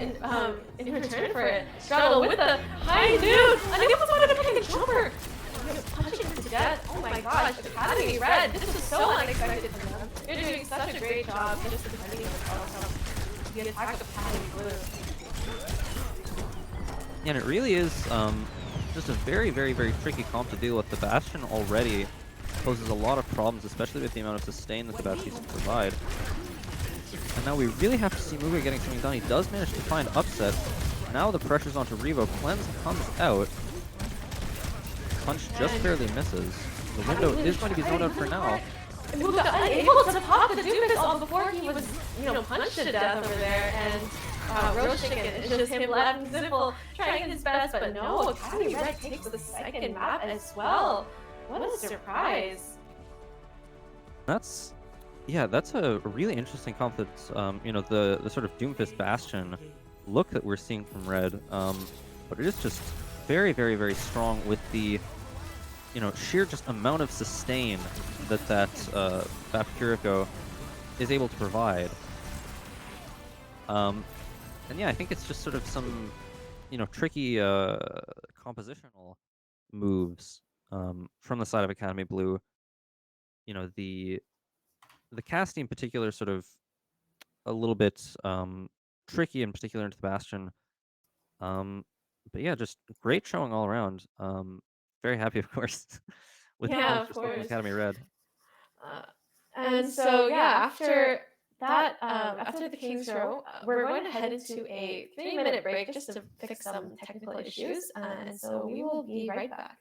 in return for it. Straddle with a high noon, unable to find a pick and Jumper. Punching him to death. Oh my gosh, Academy Red, this was so unexpected from them. You're doing such a great job just defending the attack of Academy Blue. And it really is just a very, very, very tricky comp to deal with. The Bastion already poses a lot of problems, especially with the amount of sustain that the Baptiste can provide. And now we really have to see Muga getting something done. He does manage to find Upset. Now the pressure's onto Revo. Cleanse comes out. Punch just barely misses. The window is going to be zoned out for now. Muga unable to pop the Doomfist all before he was, punched to death over there, and Roast Chicken, it's just him left and Simple trying his best, but no, Academy Red takes the second map as well. What a surprise. That's a really interesting comp that's, the sort of Doomfist Bastion look that we're seeing from Red, but it is just very, very, very strong with the, sheer just amount of sustain that Vampirico is able to provide. And yeah, I think it's just sort of some, tricky compositional moves from the side of Academy Blue. The casting in particular sort of a little bit tricky, in particular into the Bastion. Um, but yeah, just great showing all around. Very happy, of course, with the Yeah, points of received from course. Academy Red. Uh, and so yeah, after that, after the King's Row, we're going to head into a 3-minute break just to fix some technical issues, and so we will be right back.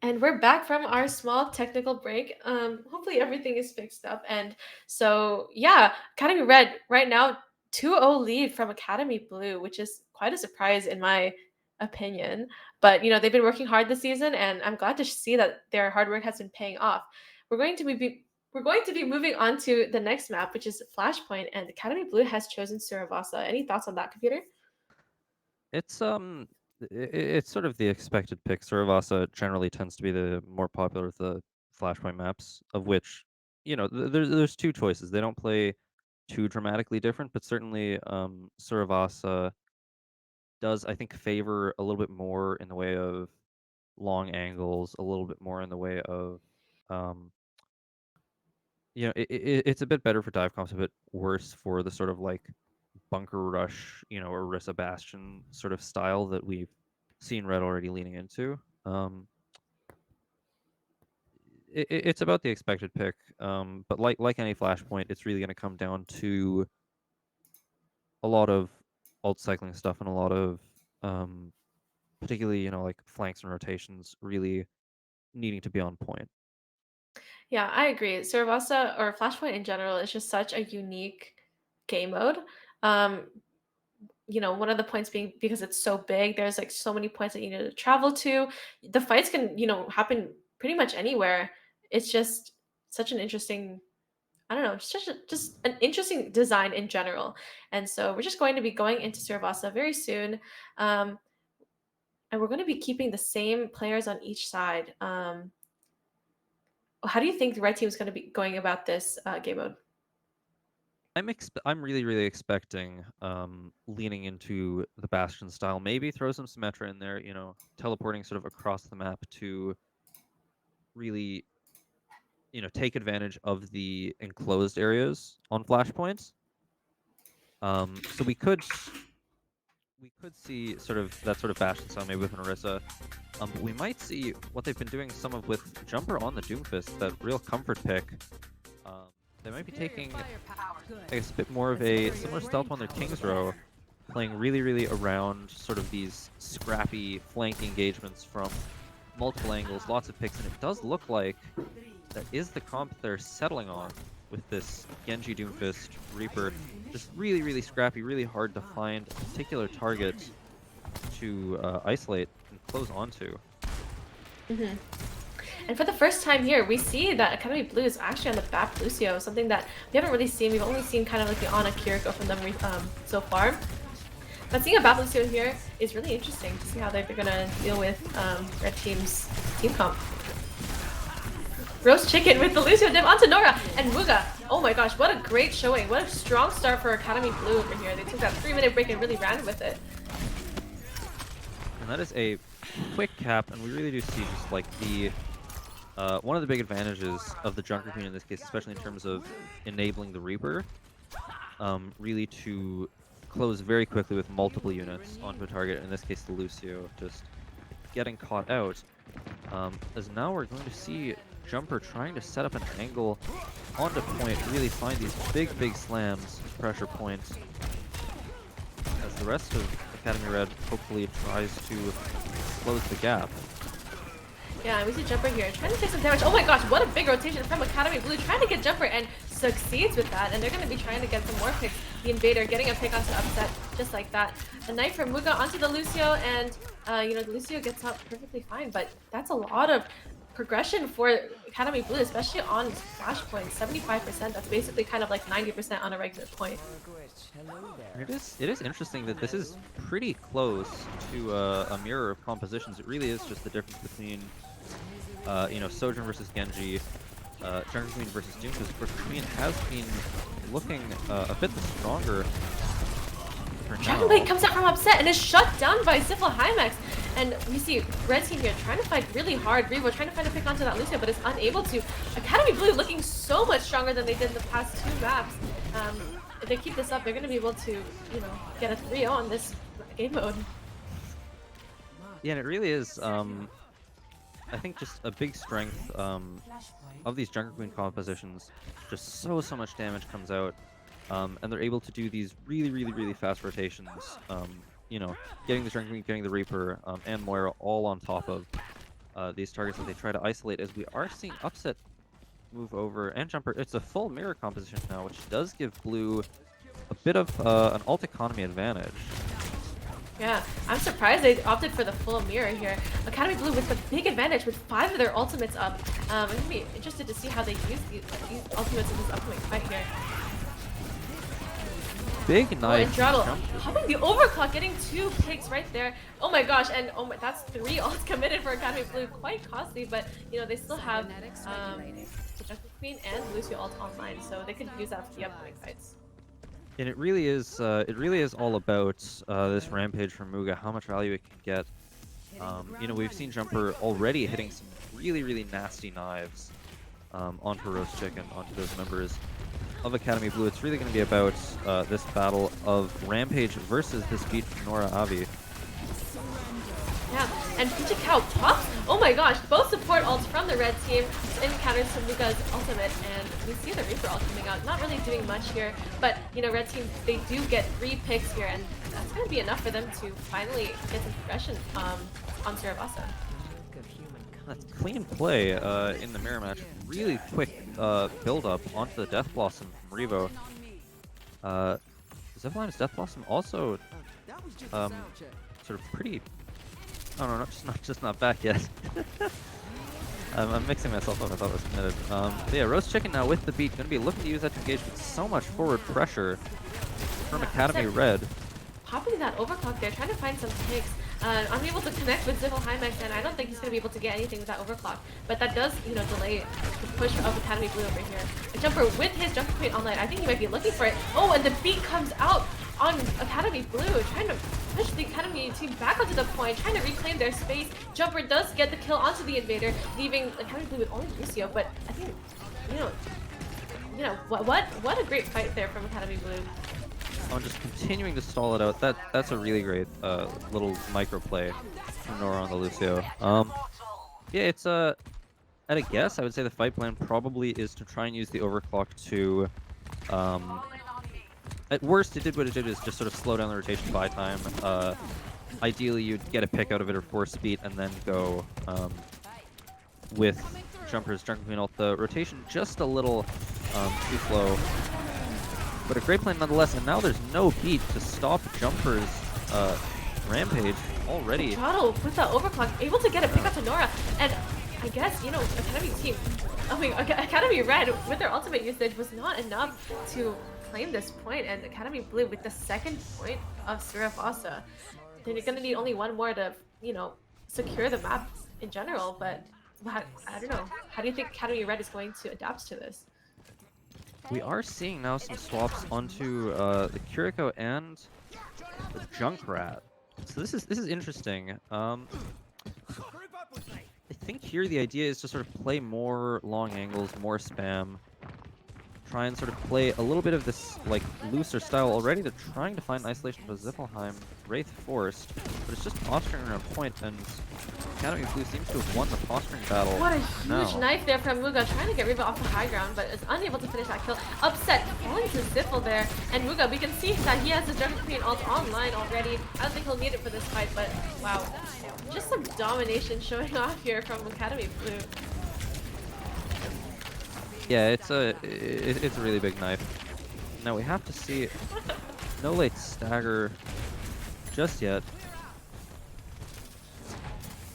And we're back from our small technical break. Hopefully everything is fixed up. And so, yeah, Academy Red right now 2-0 lead from Academy Blue, which is quite a surprise in my opinion. But they've been working hard this season, and I'm glad to see that their hard work has been paying off. We're going to be we're going to be moving on to the next map, which is Flashpoint, and Academy Blue has chosen Suravasa. Any thoughts on that, computer? It's it's sort of the expected pick. Suravasa generally tends to be the more popular of the Flashpoint maps, of which there's two choices. They don't play too dramatically different, but certainly Suravasa does, I think, favor a little bit more in the way of long angles, a little bit more in the way of, um, it's a bit better for dive comps, a bit worse for the sort of like bunker rush, Orisa Bastion sort of style that we've seen Red already leaning into. It's about the expected pick, but like any flashpoint, it's really going to come down to a lot of alt cycling stuff and a lot of particularly like flanks and rotations really needing to be on point. Yeah, I agree. Cervasa or Flashpoint in general is just such a unique game mode. Um, one of the points being because it's so big, there's like so many points that you need to travel to. The fights can, happen pretty much anywhere. It's just such an interesting, I don't know, just an interesting design in general. And so we're just going to be going into Cervasa very soon. Um, and we're going to be keeping the same players on each side. How do you think the red team is going to be going about this game mode? I'm really really expecting leaning into the Bastion style. Maybe throw some Symmetra in there. Teleporting sort of across the map to really take advantage of the enclosed areas on flashpoints. So we could see sort of that sort of Bastion style maybe with an Orisa. But we might see what they've been doing some of with Jumper on the Doomfist, that real comfort pick. Um, they might be taking, I guess, a bit more of a similar stealth on their King's Row, playing really, really around sort of these scrappy flank engagements from multiple angles, lots of picks, and it does look like that is the comp they're settling on with this Genji Doomfist Reaper. Just really, really scrappy, really hard to find a particular target to isolate and close onto. Hmm. And for the first time here, we see that Academy Blue is actually on the back Lucio, something that we haven't really seen. We've only seen kind of like the Ana Kiriko from them so far. But seeing a Bap Lucio here is really interesting to see how they're going to deal with Red Team's team comp. Roast chicken with the Lucio dip onto Nora and Muga. Oh my gosh, what a great showing. What a strong start for Academy Blue over here. They took that 3-minute break and really ran with it. And that is a quick cap, and we really do see just like the one of the big advantages of the Junker Queen in this case, especially in terms of enabling the Reaper, really to close very quickly with multiple units onto a target, in this case the Lucio, just getting caught out. As now we're going to see Jumper trying to set up an angle onto point, really find these big, big slams, pressure points, as the rest of Academy Red hopefully tries to close the gap. Yeah, we see Jumper here trying to take some damage. Oh my gosh, what a big rotation from Academy Blue, trying to get Jumper and succeeds with that. And they're going to be trying to get some more picks. The Invader getting a pick onto upset just like that. A knife from Muga onto the Lucio, and the Lucio gets out perfectly fine. But that's a lot of progression for Academy Blue, especially on Flashpoint. 75%. That's basically kind of like 90% on a regular point. It is interesting that this is pretty close to a mirror of compositions. It really is just the difference between Sojourn versus Genji, Junker Queen versus Doomfist. Of course, Queen has been looking a bit the stronger for now. Dragon Blade comes out from upset and is shut down by Sifl Hymax. And we see Red Team here trying to fight really hard. Revo trying to find a pick onto that Lucio, but is unable to. Academy Blue looking so much stronger than they did in the past 2 maps. If they keep this up, they're going to be able to, get a 3-0 on this game mode. Yeah, and it really is, I think, just a big strength of these Junker Queen compositions. Just so much damage comes out, and they're able to do these really, really, really fast rotations. Getting the Junker Queen, getting the Reaper, and Moira all on top of these targets that they try to isolate, as we are seeing Upset move over, and Jumper. It's a full mirror composition now, which does give Blue a bit of an alt economy advantage. Yeah, I'm surprised they opted for the full mirror here. Academy Blue with the big advantage with 5 of their ultimates up. I'm going to be interested to see how they use these ultimates in this upcoming fight here. Big knife. And Draddle hopping the overclock, getting 2 picks right there. Oh my gosh, and that's 3 ults committed for Academy Blue. Quite costly, but they still have the Junker Queen and Lucio ult online, so they could use that for the upcoming fights. And it really is all about this rampage from Muga, how much value it can get. You know, we've seen Jumper already hitting some really, really nasty knives onto Roast Chicken, onto those members of Academy Blue. It's really going to be about this battle of Rampage versus this beat from Nora Avi. Yeah, and Picha Cow pops. Oh my gosh, both support ults from the red team in counter to Muga's ultimate, and we see the Reaper ult coming out. Not really doing much here, but you know, red team, they do get 3 picks here, and that's going to be enough for them to finally get some progression on Surabasa. That's clean play in the mirror match. Really quick build up onto the Death Blossom from Revo. Zephaline's Death Blossom also sort of pretty. Oh no, not back yet. I'm mixing myself up. I thought it was committed. But yeah, Roast Chicken now with the beat, going to be looking to use that to engage with so much forward pressure from Academy Red. Popping that overclock there, trying to find some picks. Unable to connect with Ziffle Hymex, and I don't think he's going to be able to get anything with that overclock. But that does, you know, delay the push of Academy Blue over here. A Jumper with his Jumper Queen online. I think he might be looking for it. Oh, and the beat comes out on Academy Blue, trying to push the Academy team back onto the point, trying to reclaim their space. Jumper does get the kill onto the Invader, leaving Academy Blue with only Lucio. But I think, you know, what a great fight there from Academy Blue. On just continuing to stall it out. That's a really great little micro play from Nora on the Lucio. Yeah, it's at a guess, I would say the fight plan probably is to try and use the overclock to at worst it did what it did is just sort of slow down the rotation by time. Ideally you'd get a pick out of it or force speed and then go with Jumper's Jungle Queen ult. The rotation just a little too slow. But a great plan nonetheless, and now there's no beat to stop Jumper's rampage already. Throttle with that overclock, able to get a pick up to Nora, and I guess, you know, Academy team, Academy Red with their ultimate usage was not enough to claim this point, and Academy Blue with the second point of Surabasa. Then you're gonna need only one more to, you know, secure the map in general, but I don't know. How do you think Academy Red is going to adapt to this? We are seeing now some swaps onto the Kiriko and the Junkrat. So this is interesting. I think here the idea is to sort of play more long angles, more spam. Try and sort of play a little bit of this like looser style already. They're trying to find isolation for Ziffelheim. Wraith forced, but it's just posturing around point, and Academy Blue seems to have won the posturing battle. What a huge knife there from Muga, trying to get Riva off the high ground, but is unable to finish that kill. Upset, falling to Ziffle there, and Muga, we can see that he has his Jungle Queen ult online already. I don't think he'll need it for this fight, but wow. Just some domination showing off here from Academy Blue. Yeah, it's a really big knife. Now we have to see no late stagger just yet.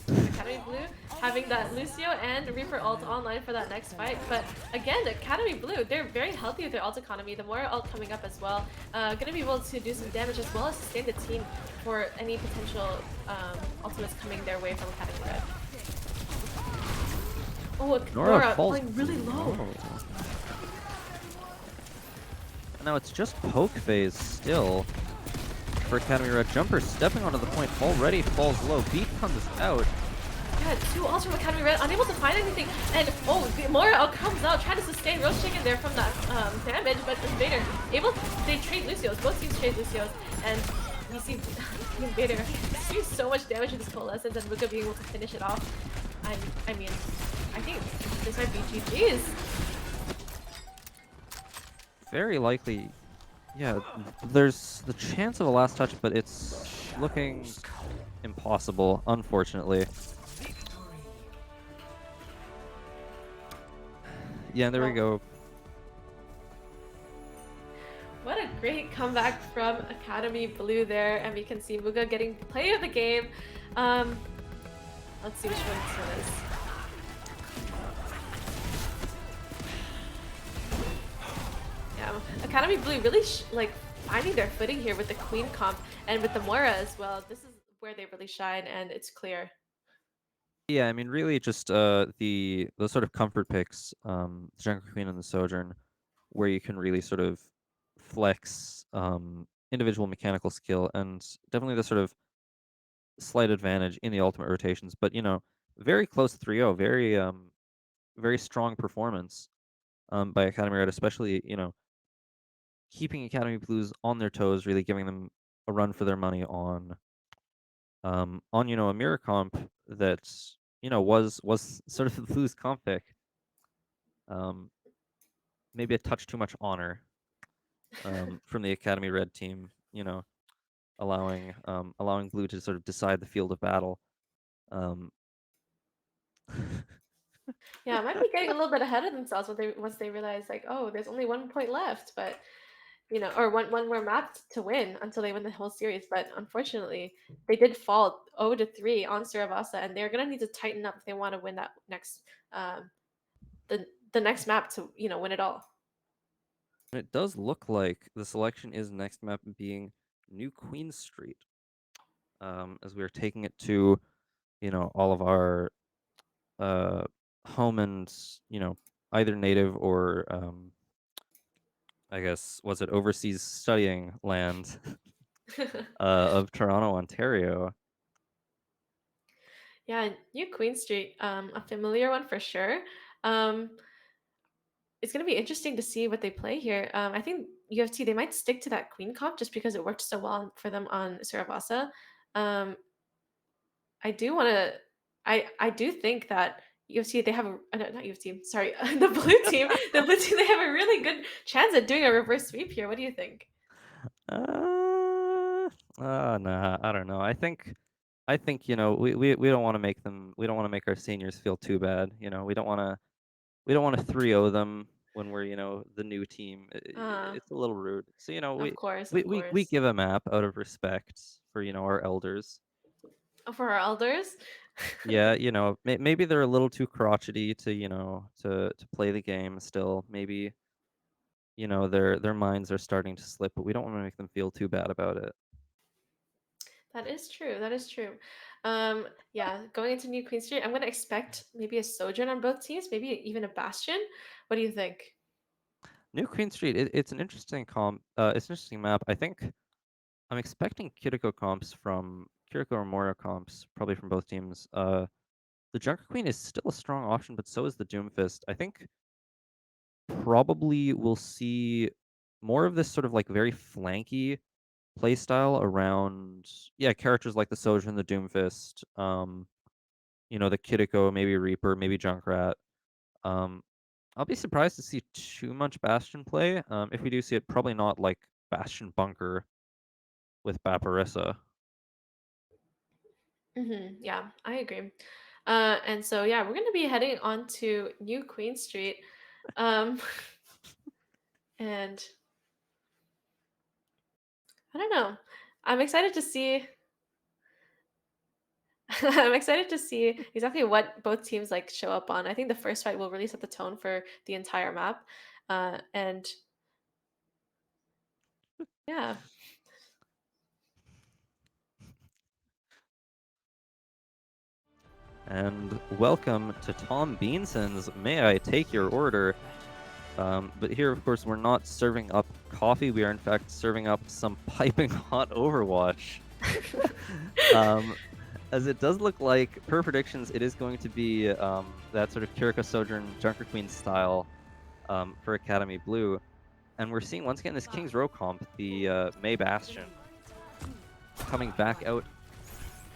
Academy Blue having that Lucio and Reaper ult online for that next fight, but again, Academy Blue, they're very healthy with their ult economy. The Moira ult coming up as well, gonna be able to do some damage as well as sustain the team for any potential ultimates coming their way from Academy Red. Oh, Nora falling really low. Oh. Now it's just poke phase still for Academy Red. Jumper stepping onto the point already falls low. Beat comes out. Yeah, 2 ults from Academy Red, unable to find anything. And oh, the Moira comes out, trying to sustain Roast Chicken there from that damage, but Invader they trade Lucios. Both teams trade Lucios, and you see Invader doing so much damage with his Coalescence, and Muga being able to finish it off. I mean, I think this might be GG's. Very likely. Yeah, there's the chance of a last touch, but it's looking impossible, unfortunately. Yeah, there we go. What a great comeback from Academy Blue there, and we can see Muga getting play of the game. Let's see which one this is. Yeah, Academy Blue really like finding their footing here with the Queen comp and with the Moira as well. This is where they really shine, and it's clear. Yeah, I mean, really just those sort of comfort picks, the Jungle Queen and the Sojourn, where you can really sort of flex individual mechanical skill, and definitely the sort of slight advantage in the ultimate rotations. But very close 3-0, very strong performance by Academy Red, especially keeping Academy Blues on their toes, really giving them a run for their money on a mirror comp that was sort of the Blues comp pick. Maybe a touch too much honor from the Academy Red team, allowing Blue to sort of decide the field of battle. Um, Yeah, might be getting a little bit ahead of themselves once they realize like, oh, there's only 1 point left, but or one more map to win until they win the whole series. But unfortunately, they did fall 0-3 on Saravasa, and they're gonna need to tighten up if they want to win that next um, the next map to win it all. it does look like the selection is next map being New Queen Street, as we are taking it to all of our uh, home and either native or I guess was it overseas studying land of Toronto, Ontario. Yeah, New Queen Street, a familiar one for sure. Um, it's going to be interesting to see what they play here. I think UFT they might stick to that Queen comp just because it worked so well for them on Saravasa. Um, I do want to. I do think that UFT they have a no, not UFT. Sorry, the blue team. The blue team they have a really good chance at doing a reverse sweep here. What do you think? Nah, I don't know. I think we don't want to make them. We don't want to make our seniors feel too bad. We don't want to 3-0 them when we're the new team. Uh, It's a little rude. So of course, we of we we course. give a map out of respect for our elders. Oh, for our elders. Yeah, maybe they're a little too crotchety to to play the game still. Maybe their minds are starting to slip, but we don't want to make them feel too bad about it. That is true. That is true. Yeah, going into New Queen Street, I'm gonna expect maybe a Sojourn on both teams, maybe even a Bastion. What do you think? New Queen Street, it's an interesting comp. It's an interesting map. I think I'm expecting Kiriko or Moria comps, probably from both teams. The Junker Queen is still a strong option, but so is the Doomfist. I think probably we'll see more of this sort of like very flanky playstyle around characters like the Sojourn, the Doomfist, the Kiriko, maybe Reaper, maybe Junkrat. Um, I'll be surprised to see too much Bastion play. If we do see it, probably not like Bastion Bunker with Baparissa. Yeah, I agree. And so yeah, we're gonna be heading on to New Queen Street, um, and I don't know. I'm excited to see. I'm excited to see exactly what both teams like show up on. I think the first fight will really set the tone for the entire map, and yeah. And welcome to Tom Beanson's May I Take Your Order? But here, of course, we're not serving up coffee. We are, in fact, serving up some piping hot Overwatch. As it does look like, per predictions, it is going to be that sort of Kiriko Sojourn Junker Queen style for Academy Blue. And we're seeing, once again, this King's Row comp, the May Bastion, coming back out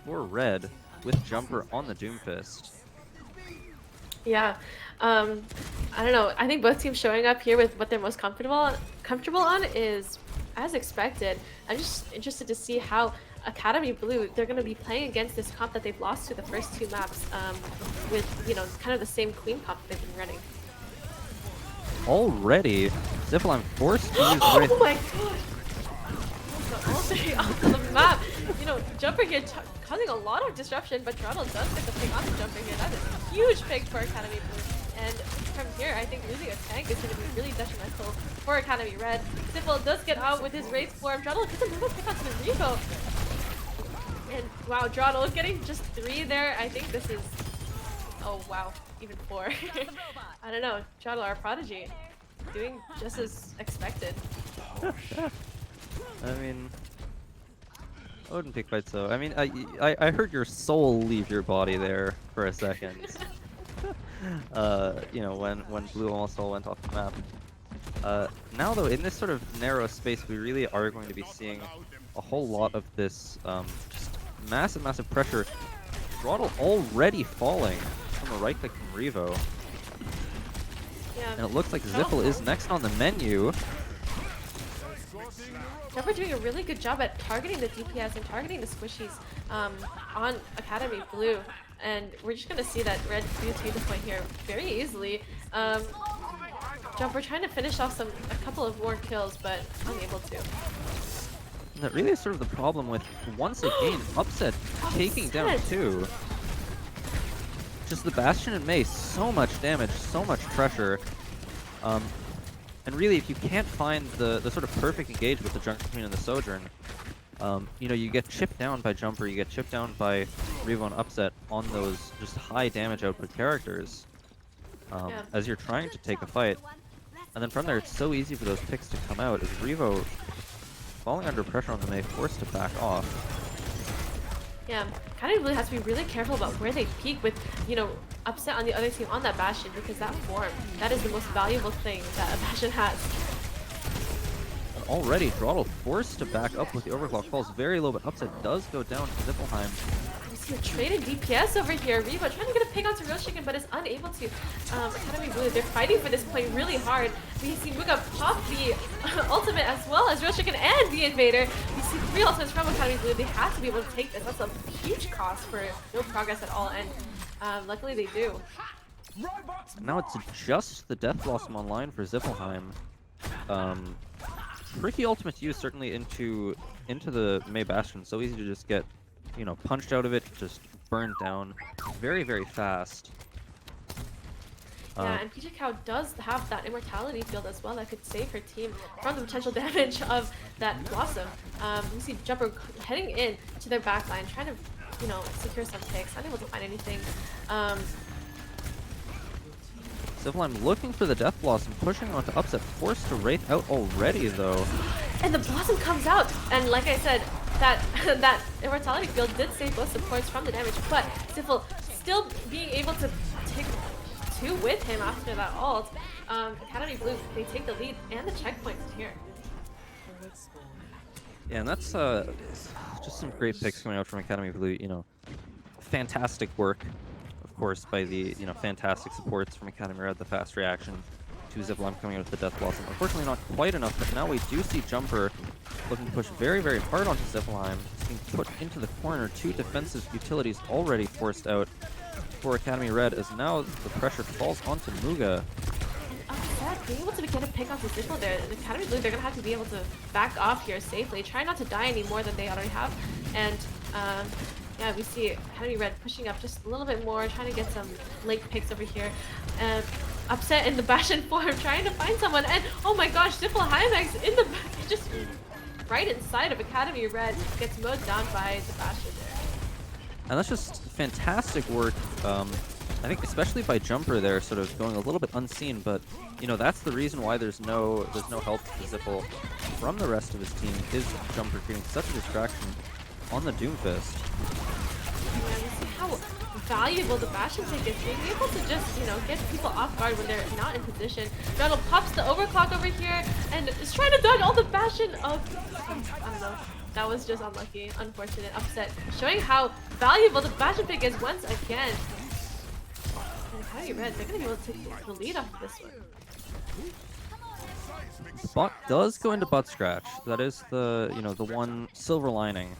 for red with Jumper on the Doomfist. Yeah. I don't know. I think both teams showing up here with what they're most comfortable on is as expected. I'm just interested to see how Academy Blue they're going to be playing against this comp that they've lost to the first two maps with kind of the same queen comp they've been running. Already, Ziffle, I'm forced to use Oh my god! All three off the map. Jumper here causing a lot of disruption, but Toronto does get the pick on the Jumper here. That is a huge pick for Academy Blue. And from here, I think losing a tank is going to be really detrimental for Academy Red. Ziffle does get out with his Wraith Form. Toronto gets another pick onto the Rico. And wow, Toronto getting just 3 there. I think this is... Oh wow, even 4. I don't know. Toronto, our prodigy, doing just as expected. I mean, I wouldn't pick quite so. I mean, I heard your soul leave your body there for a second. You know, when Blue almost all went off the map. Now though, in this sort of narrow space, we really are going to be seeing a whole lot of this just massive pressure. Throttle already falling from a right click from Revo. Yeah. And it looks like Ziffle is next on the menu. Jumper doing a really good job at targeting the DPS and targeting the squishies on Academy Blue. And we're just going to see that Red do take the point here very easily. Jumper trying to finish off a couple of more kills, but unable to. And that really is sort of the problem with, once again, Upset taking down 2. Just the Bastion and Mei, so much damage, so much pressure. And really, if you can't find the sort of perfect engage with the Junker Queen and the Sojourn, you know, you get chipped down by Jumper, you get chipped down by Revo and Upset on those just high damage output characters as you're trying to take a fight. And then from there, it's so easy for those picks to come out as Revo, falling under pressure on the Mei, forced to back off. Yeah, kind of really has to be really careful about where they peek with, you know, Upset on the other team on that Bastion, because that form, that is the most valuable thing that a Bastion has. And already, Throttle forced to back up with the overclock, falls very low, but Upset does go down to Zippelheim. We see a traded DPS over here. Revo trying to get a pick onto Real Chicken, but is unable to. Academy Blue, they're fighting for this point really hard. We see Muga pop the ultimate as well as Real Chicken and the Invader. We see 3 ultimates from Academy Blue. They have to be able to take this. That's a huge cost for no progress at all, and luckily they do. Now it's just the Death Blossom online for Zippelheim. Tricky ultimate to use, certainly into the Mei Bastion. So easy to just get, you know, punched out of it, just burned down very fast. Yeah, and PJ Cow does have that immortality field as well that could save her team from the potential damage of that Blossom. We see Jumper heading in to their backline, trying to, you know, secure some picks, unable to find anything. Zippelheim looking for the Death Blossom, pushing onto Upset, forced to Wraith out already though. And the Blossom comes out, and like I said, that that immortality field did save both supports from the damage, but Ziffle still being able to take 2 with him after that ult. Academy Blue, they take the lead and the checkpoints here. Yeah, and that's just some great picks coming out from Academy Blue. You know, fantastic work, of course, by the, you know, fantastic supports from Academy Red, the fast reaction to Zippelheim coming out with the Death Blossom. Unfortunately, not quite enough, but now we do see Jumper looking to push very hard onto Zippelheim. He's being put into the corner. 2 defensive utilities already forced out for Academy Red, as now the pressure falls onto Muga. Upset being able to get a pick onto Ziffle there. The Academy Blue, they're going to have to be able to back off here safely. Try not to die any more than they already have. And yeah, we see Academy Red pushing up just a little bit more, trying to get some late picks over here. Upset in the Bastion form, trying to find someone. And oh my gosh, Ziffle Hymax in the just right inside of Academy Red, gets mowed down by the Bastion there. And that's just fantastic work. I think especially by Jumper there, sort of going a little bit unseen, but you know, that's the reason why there's no help to Ziffle from the rest of his team, is Jumper creating such a distraction on the Doomfist. Yeah, we see how valuable the Bastion pick is, being able to just, you know, get people off guard when they're not in position. Donald pops the overclock over here and is trying to dodge all the Bastion of, I don't know. That was just unlucky, unfortunate, Upset. Showing how valuable the Bastion pick is once again. And Academy Red, they're going to be able to take the lead off of this one. The bot does go into butt scratch. That is the, you know, the one silver lining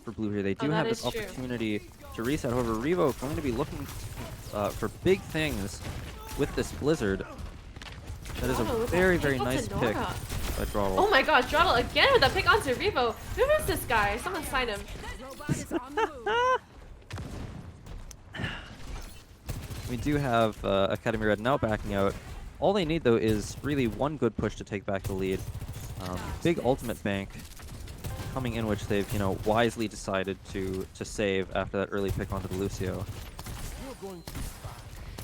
for Blue here. They do have this opportunity to reset. However, Revo going to be looking for big things with this Blizzard. That is a very nice pick by Throttle. Oh my gosh, Throttle again with a pick onto Revo. Who is this guy? Someone sign him. We do have Academy Red now backing out. All they need though is really one good push to take back the lead. Big ultimate bank coming in, which they've, you know, wisely decided to save after that early pick onto the Lucio.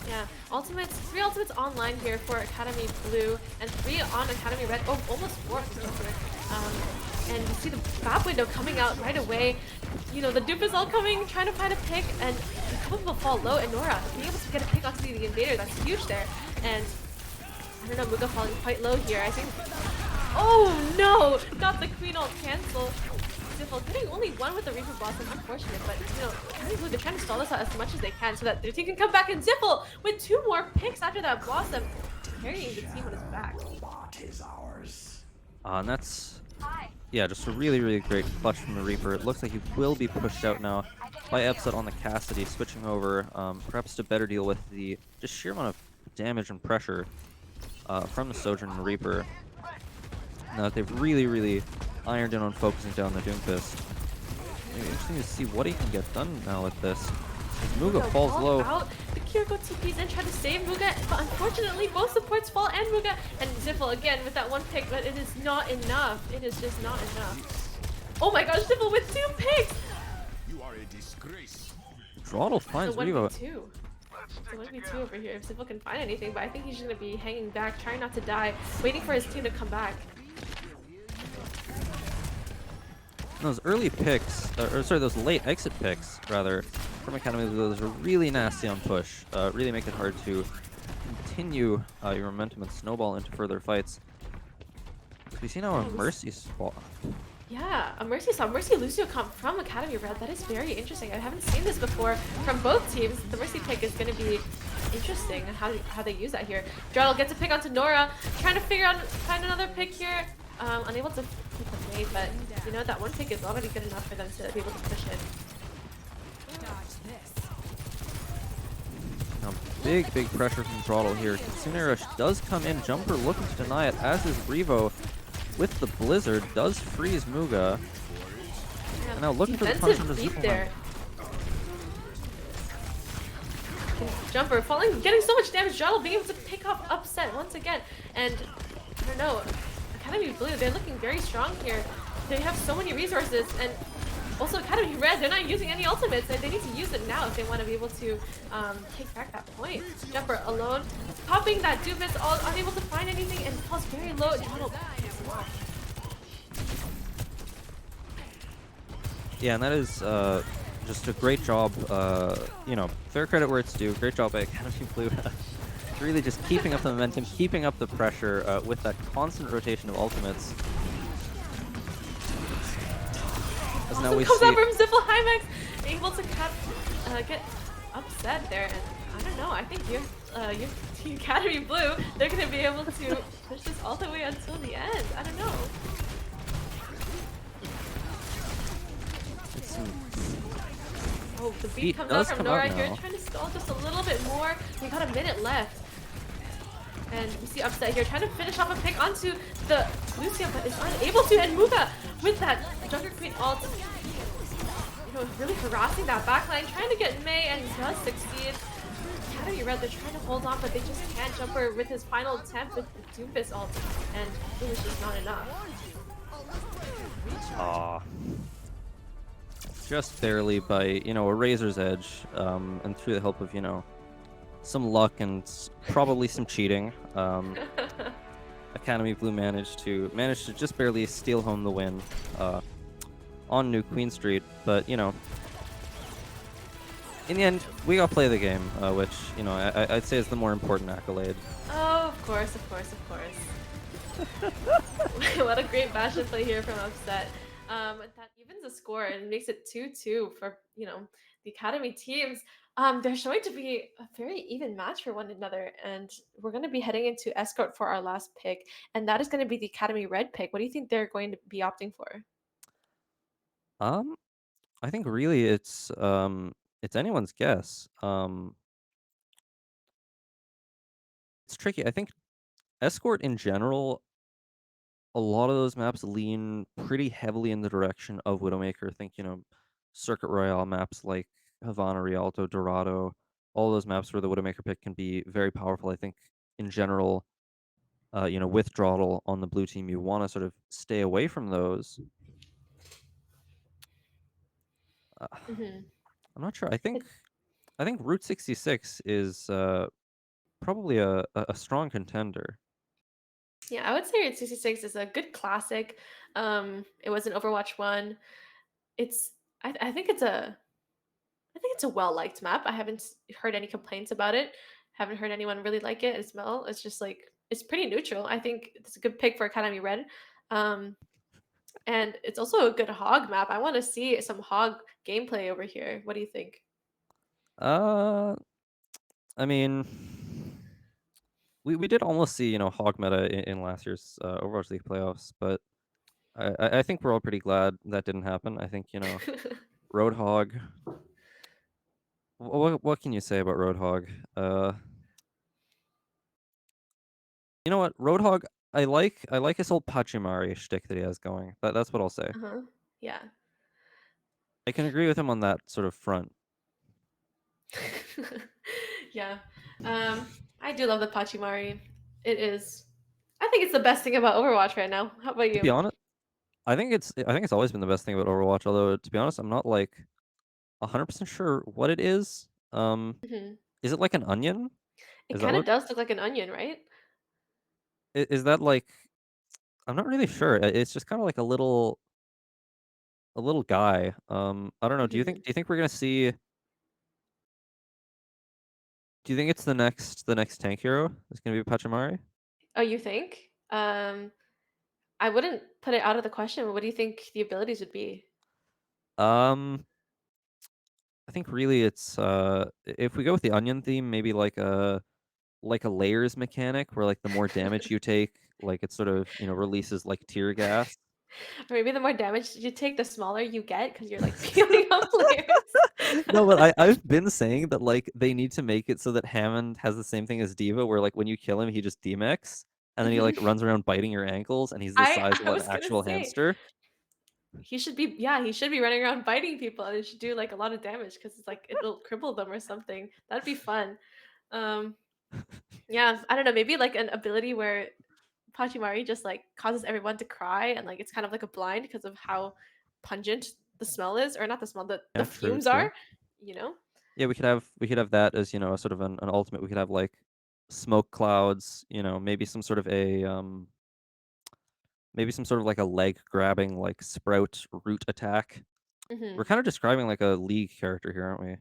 Yeah, ultimates, three ultimates online here for Academy Blue and three on Academy Red. Oh, almost four for Joker. And you see the map window coming out right away. You know, the dupe is all coming, trying to find a pick, and a couple will fall low. And Nora being able to get a pick onto the invader, that's huge there. And I don't know, Muga falling quite low here. I think. Oh no! Got the queen ult cancel. Ziffle getting only one with the Reaper Blossom, unfortunate, but you know, Academy Blue, they're trying to stall this out as much as they can so that their team can come back, and Ziffle with two more picks after that Blossom, carrying the team on his back. And that's, yeah, just a really, really great clutch from the Reaper. It looks like he will be pushed out now by Epset on the Cassidy, switching over, perhaps to better deal with the just sheer amount of damage and pressure from the Sojourn and Reaper. Now that they've really, really ironed in on focusing down the Doomfist. Interesting to see what he can get done now with this. As Muga falls low. Out. The Kiriko TPs in, try to save Muga, but unfortunately both supports fall and Muga. And Ziffle again with that one pick, but it is not enough. It is just not enough. Oh my gosh, Ziffle with two picks! You are a disgrace. Throttle finds Revo. It's a 1v2 over here if Ziffle can find anything, but I think he's just going to be hanging back, trying not to die, waiting for his team to come back. Those early picks, or sorry, those late exit picks, rather, from Academy Blue, those are really nasty on push. Really make it hard to continue your momentum and snowball into further fights. We see now a Mercy spot. Yeah, a Mercy saw Mercy Lucio come from Academy Red. That is very interesting. I haven't seen this before from both teams. The Mercy pick is going to be interesting and how they use that here. Dreidel gets a pick onto Nora, trying to find another pick here. Unable to keep them made, but you know that one pick is already good enough for them to be able to push in. Now, big pressure from Throttle here. Kitsune Rush does come in. Jumper looking to deny it, as is Revo with the Blizzard. Does freeze Muga. Yeah, And now looking for the punishment beat of there. Jumper falling, getting so much damage. Dreidel being able to pick up Upset once again. And I don't know, Academy Blue, they're looking very strong here. They have so many resources, and also Academy Red, they're not using any ultimates, and they need to use it now if they want to be able to take back that point. Jumper alone, popping that Doomfist, all unable to find anything, and falls very low. Yeah, and that is just a great job. You know, fair credit where it's due. Great job by Academy Blue. Really just keeping up the momentum, keeping up the pressure with that constant rotation of ultimates. As now we comes see up from Ziffle Hymax, able to get Upset there, and I don't know, I think you Team Academy Blue, they're going to be able to push this all the way until the end. I don't know. Oh, the beat comes out from Nora here, trying to stall just a little bit more. We got a minute left. And we see Upset here trying to finish off a pick onto the Lucio, but is unable to. And Muga with that Junker Queen ult, you know, really harassing that backline, trying to get Mei, and does succeed. Academy Red, they're trying to hold on, but they just can't. Jumper with his final attempt with the Doomfist ult, and it was just not enough. Aw. Just barely by, you know, a razor's edge, and through the help of, you know, some luck and probably some cheating. Academy Blue managed to just barely steal home the win on New Queen Street, but you know, in the end, we got to play the game, which you know I'd say is the more important accolade. Oh, of course, of course, of course. What a great bastion play here from Upset. That evens the score and makes it 2-2 for, you know, the Academy teams. They're showing to be a very even match for one another, and we're going to be heading into Escort for our last pick, and that is going to be the Academy Red pick. What do you think they're going to be opting for? I think really it's anyone's guess. It's tricky. I think Escort in general, a lot of those maps lean pretty heavily in the direction of Widowmaker. I think, you know, Circuit Royale maps like Havana, Rialto, Dorado, all those maps where the Widowmaker pick can be very powerful. I think in general, you know, with Throttle on the blue team, you want to sort of stay away from those. Mm-hmm. I'm not sure. I think I think Route 66 is probably a strong contender. Yeah, I would say Route 66 is a good classic. It was an Overwatch 1. It's I think it's a I think it's a well-liked map. I haven't heard any complaints about it. Haven't heard anyone really like it as well. It's just like it's pretty neutral. I think it's a good pick for Academy Red. Um, and it's also a good hog map. I want to see some hog gameplay over here. What do you think? Uh, I mean, we did almost see hog meta in last year's Overwatch League playoffs, but I think we're all pretty glad that didn't happen. I think Roadhog. What can you say about Roadhog? Uh, you know what, Roadhog. I like his whole Pachimari shtick that he has going. That's what I'll say. Uh-huh. Yeah. I can agree with him on that sort of front. Yeah. I do love the Pachimari. It is. I think it's the best thing about Overwatch right now. How about To be you? honest, I think it's always been the best thing about Overwatch. Although to be honest, I'm not like 100% sure what it is. Mhm. Is it like an onion? It Is that kind of what? does look like an onion, right? Is that like? I'm not really sure. It's just kind of like a little guy. I don't know. Do you think Mhm. do you think we're gonna see? Do you think it's the next tank hero? It's gonna be Pachimari? Oh, you think? I wouldn't put it out of the question. What do you think the abilities would be? Um, I think really it's if we go with the onion theme, maybe like a layers mechanic where like the more damage you take, like it sort of releases like tear gas. Or maybe the more damage you take, the smaller you get because you're like peeling off layers. No, but I've been saying that like they need to make it so that Hammond has the same thing as Diva, where like when you kill him, he just demechs, and then he like Mhm. runs around biting your ankles, and he's the I size of I an was gonna actual say hamster. he should be running around biting people and it should do like a lot of damage because it's like it'll cripple them or something. That'd be fun. Um, yeah, I don't know, maybe like an ability where Pachimari just like causes everyone to cry and like it's kind of like a blind because of how pungent the smell is, or not the smell, the Yeah, true, fumes true. are, you know? Yeah, we could have that as a sort of an ultimate. We could have like smoke clouds, maybe some sort of like a leg grabbing like sprout root attack. Hmm. We're kind of describing like a league character here, aren't we?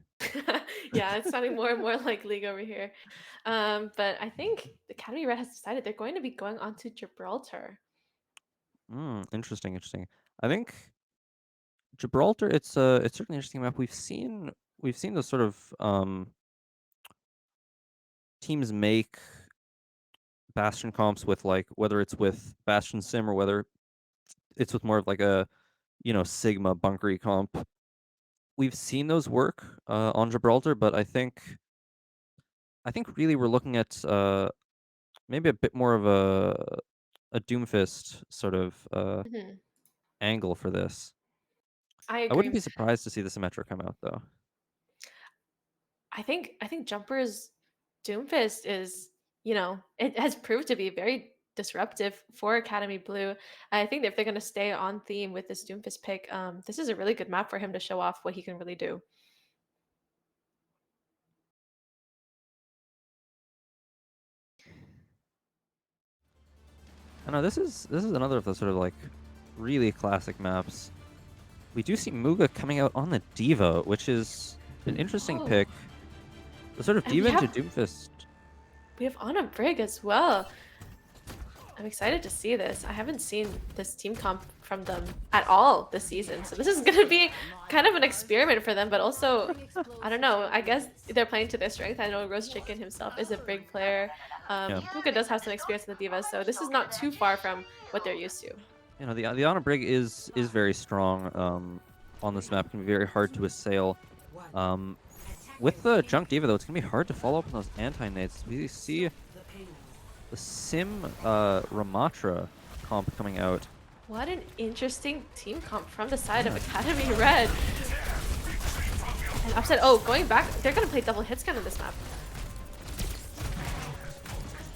Yeah, it's sounding more and more like League over here. But I think Academy Red has decided they're going to be going on to Gibraltar. Interesting, interesting. I think Gibraltar, it's certainly an interesting map. We've seen those sort of teams make Bastion comps with like whether it's with Bastion Sim or whether it's with more of like a Sigma bunkery comp. We've seen those work on Gibraltar, but I think really we're looking at maybe a bit more of a Doomfist sort of Hmm. angle for this. I I wouldn't agree. be surprised to see the Symmetra come out though. I think Jumper's Doomfist is, it has proved to be very disruptive for Academy Blue. I think that if they're going to stay on theme with this Doomfist pick, this is a really good map for him to show off what he can really do. I know this is another of the sort of like really classic maps. We do see Muga coming out on the Diva, which is an interesting Oh, pick. The sort of and Diva into Doomfist. we have Anna Brig as well. I'm excited to see this. I haven't seen this team comp from them at all this season. So this is going to be kind of an experiment for them, but also, I don't know. I guess they're playing to their strength. I know Roast Chicken himself is a big player. Yeah. Puka does have some experience in the Divas, so this is not too far from what they're used to. The Honor Brig is very strong on this map. Can be very hard to assail. Um, with the Junk Diva though, it's gonna be hard to follow up on those anti-nades. We see the Sim Ramatra comp coming out. What an interesting team comp from the side of Academy Red. And upset. Oh, going back, they're going to play double hit scan on this map.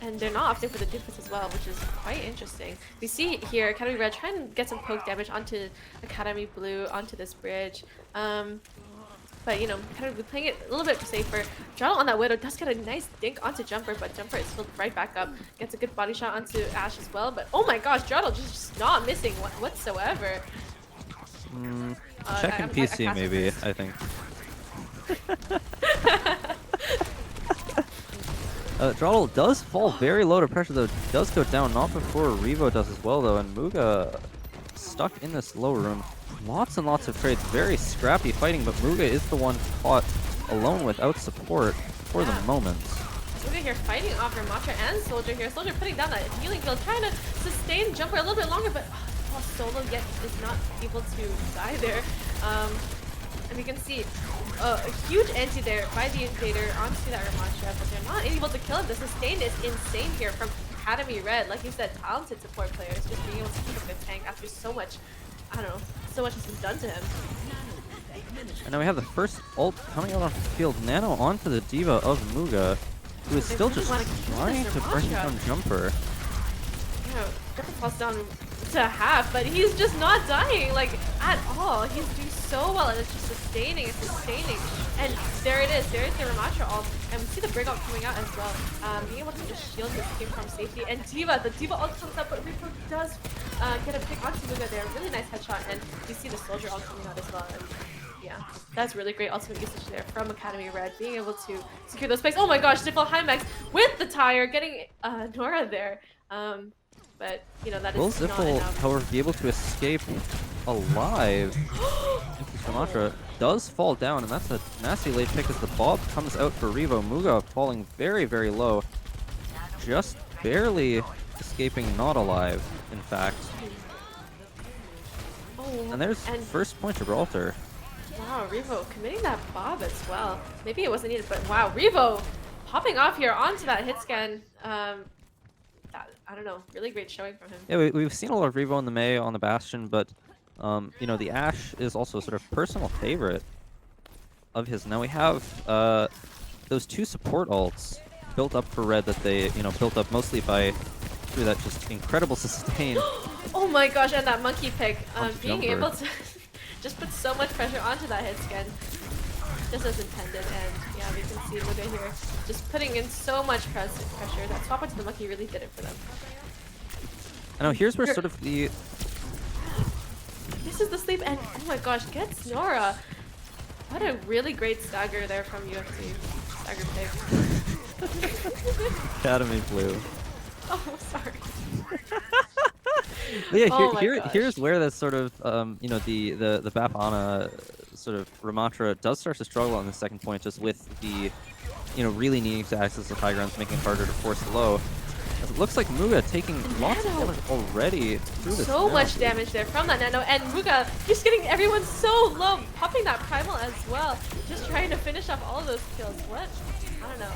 And they're not opting for the Doofus as well, which is quite interesting. We see here Academy Red trying to get some poke damage onto Academy Blue, onto this bridge. But you know, kind of playing it a little bit safer. Jarl on that Widow does get a nice dink onto Jumper, but Jumper is filled right back up. Gets a good body shot onto Ashe as well. But oh my gosh, Jarl just not missing whatsoever. Checking PC maybe, I think. Drawdle does fall very low to pressure though, does go down, not before Revo does as well though, and Muga stuck in this low room. Lots and lots of trades, very scrappy fighting, but Muga is the one caught alone without support for the moment. Muga here fighting off Ramatra and Soldier here. Soldier putting down that healing field, trying to sustain Jumper a little bit longer, but Solo yet is not able to die there. And we can see a huge anti there by the Invader onto that Ramatra, but they're not able to kill him. The sustain is insane here from Academy Red. Like you said, talented support players, just being able to keep up the tank after so much, I don't know, so much has been done to him. And now we have the first ult coming out on the field. Nano onto the Diva of Muga, who is still just trying to bring down Jumper. Yeah, Jumper falls down to half, but he's just not dying, like, at all. He's doing so well, and it's just sustaining and sustaining. And there it is. There is the Ramatra ult, and we see the Brig ult coming out as well. Being able to just shield this team from safety. And the Diva ult comes up, but Reaper does get a pick onto Muga there. Really nice headshot, and you see the Soldier ult coming out as well. And yeah, that's really great ultimate usage there from Academy Red, being able to secure those spikes. Oh my gosh, Stifle Hymax with the tire, getting Nora there. But, you know, that is Will not Ziffle, enough. however, be able to escape alive? Ramatra does fall down, and that's a nasty late pick as the Bob comes out for Revo. Muga falling very, very low. Just barely escaping not alive, in fact. Oh, And there's first point Gibraltar. Wow, Revo committing that Bob as well. Maybe it wasn't needed, but wow, Revo popping off here onto that hit scan. I don't know, really great showing from him. Yeah, we've seen a lot of Revo on the Mei, on the Bastion, but you know, the Ashe is also sort of personal favorite of his. Now we have those two support ults built up for Red that they, you know, built up mostly through that just incredible sustain. Oh my gosh, and that monkey pick, being Jumper. able to just put so much pressure onto that hit scan, just as intended. And yeah, we can see Muga here just putting in so much pressure. That swap into the monkey really did it for them. I know, here's where sort of the... This is the sleep, and oh my gosh, gets Nora. What a really great stagger there from UFC. Stagger pick. Academy Blue. Oh, sorry. But yeah, Oh my gosh. here's where that sort of, you know, the Bap Ana sort of Ramatra does start to struggle on the second point, just with the, you know, really needing to access the high grounds, making it harder to force low. As it looks like Muga taking lots of damage already through this. So much damage there from that Nano, and Muga just getting everyone so low, popping that Primal as well, just trying to finish off all of those kills. What? I don't know.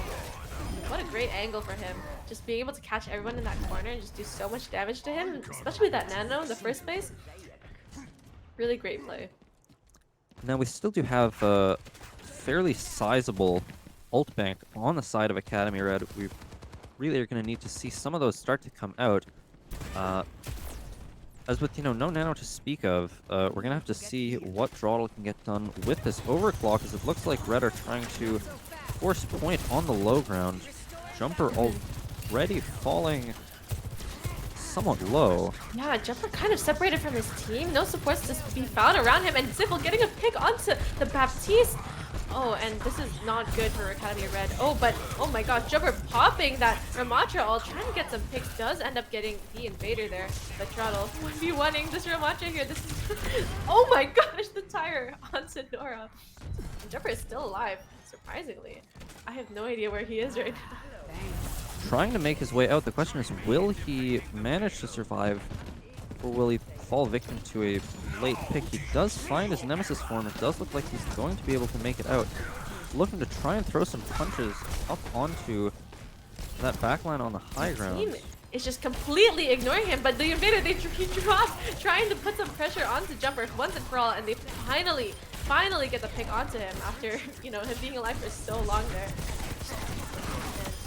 What a great angle for him. Just being able to catch everyone in that corner and just do so much damage to him, especially with that Nano in the first place. Really great play. Now we still do have a fairly sizable ult bank on the side of Academy Red. We really are going to need to see some of those start to come out. As with, you know, no Nano to speak of, we're going to have to see what Drawdle can get done with this overclock, as it looks like Red are trying to force point on the low ground. Jumper already falling somewhat low. Yeah, Jumper kind of separated from his team. No supports to be found around him, and Ziffle getting a pick onto the Baptiste. Oh, and this is not good for Academy Red. Oh, but oh my gosh, Jumper popping that Ramatra ult, trying to get some picks, does end up getting the Invader there. But Drawdle 1v1ing this Ramatra here. This is oh my gosh, the tire onto Nora. And Jumper is still alive, surprisingly. I have no idea where he is right now. Trying to make his way out. The question is, will he manage to survive, or will he fall victim to a late pick? He does find his Nemesis form. It does look like he's going to be able to make it out. Looking to try and throw some punches up onto that backline on the high ground. Team is just completely ignoring him, but the Invader, he drops, trying to put some pressure onto Jumper once and for all, and they finally get the pick onto him after, you know, him being alive for so long there. And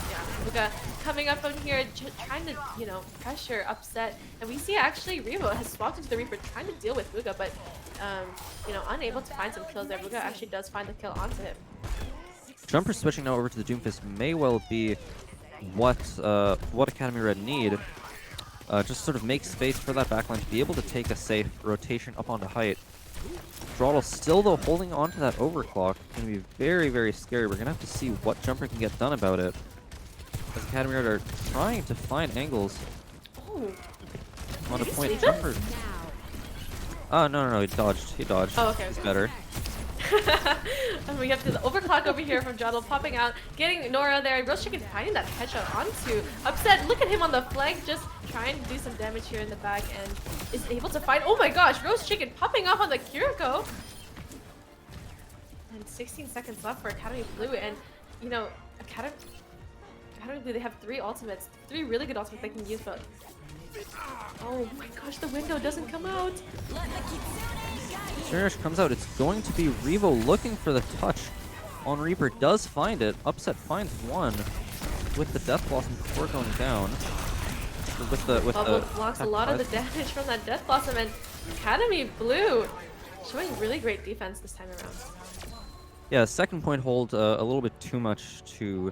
yeah, Muga coming up from here, trying to, pressure, upset. And we see actually Revo has swapped into the Reaper, trying to deal with Ruga, but, unable to find some kills there. Ruga actually does find the kill onto him. Jumper switching now over to the Doomfist may well be what Academy Red need. Just sort of make space for that backline to be able to take a safe rotation up onto height. Throttle still, though, holding on to that overclock. It's going to be very, very scary. We're going to have to see what Jumper can get done about it. As Academy Red are trying to find angles. Oh. On a point, Jumper. Oh, no, he dodged. Oh, okay. He's better. And we have the overclock over here from Jottle popping out, getting Nora there. Roast Chicken finding that headshot onto Upset. Look at him on the flank, just trying to do some damage here in the back, and is able to find. Oh my gosh, Roast Chicken popping off on the Kiriko. And 16 seconds left for Academy Blue, and Academy Blue, they have 3 ultimates, 3 really good ultimates they can use, but oh my gosh, the window doesn't come out. Cherish comes out. It's going to be Revo looking for the touch on Reaper. Does find it. Upset finds one with the Death Blossom before going down. Bubble blocks a lot of the damage from that Death Blossom, and Academy Blue showing really great defense this time around. Yeah, second point hold a little bit too much to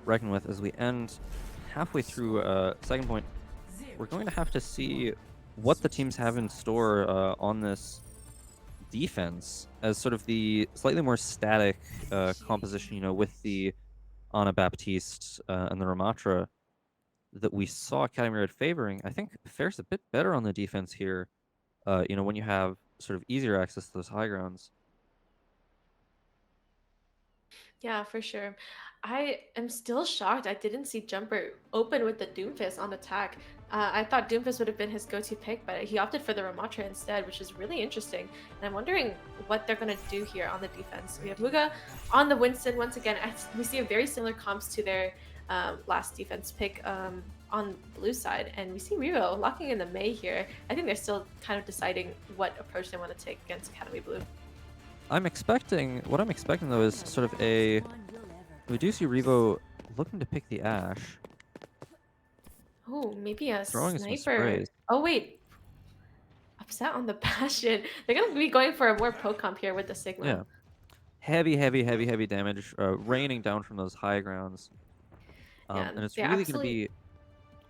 reckon with as we end halfway through second point. We're going to have to see what the teams have in store on this defense as sort of the slightly more static composition, with the Ana Baptiste and the Ramatra that we saw Academy Red favoring. I think fares a bit better on the defense here, when you have sort of easier access to those high grounds. Yeah, for sure. I am still shocked I didn't see Jumper open with the Doomfist on attack. I thought Doomfist would have been his go-to pick, but he opted for the Ramatra instead, which is really interesting. And I'm wondering what they're going to do here on the defense. We have Muga on the Winston once again. We see a very similar comps to their last defense pick on blue side. And we see Revo locking in the Mei here. I think they're still kind of deciding what approach they want to take against Academy Blue. What I'm expecting though is sort of we do see Revo looking to pick the Ash. Oh, maybe a Throwing some sniper. sprays. Oh wait, Upset on the Bastion. They're gonna be going for a more poke comp here with the Sigma. Yeah, heavy damage raining down from those high grounds. Yeah, and it's really going to be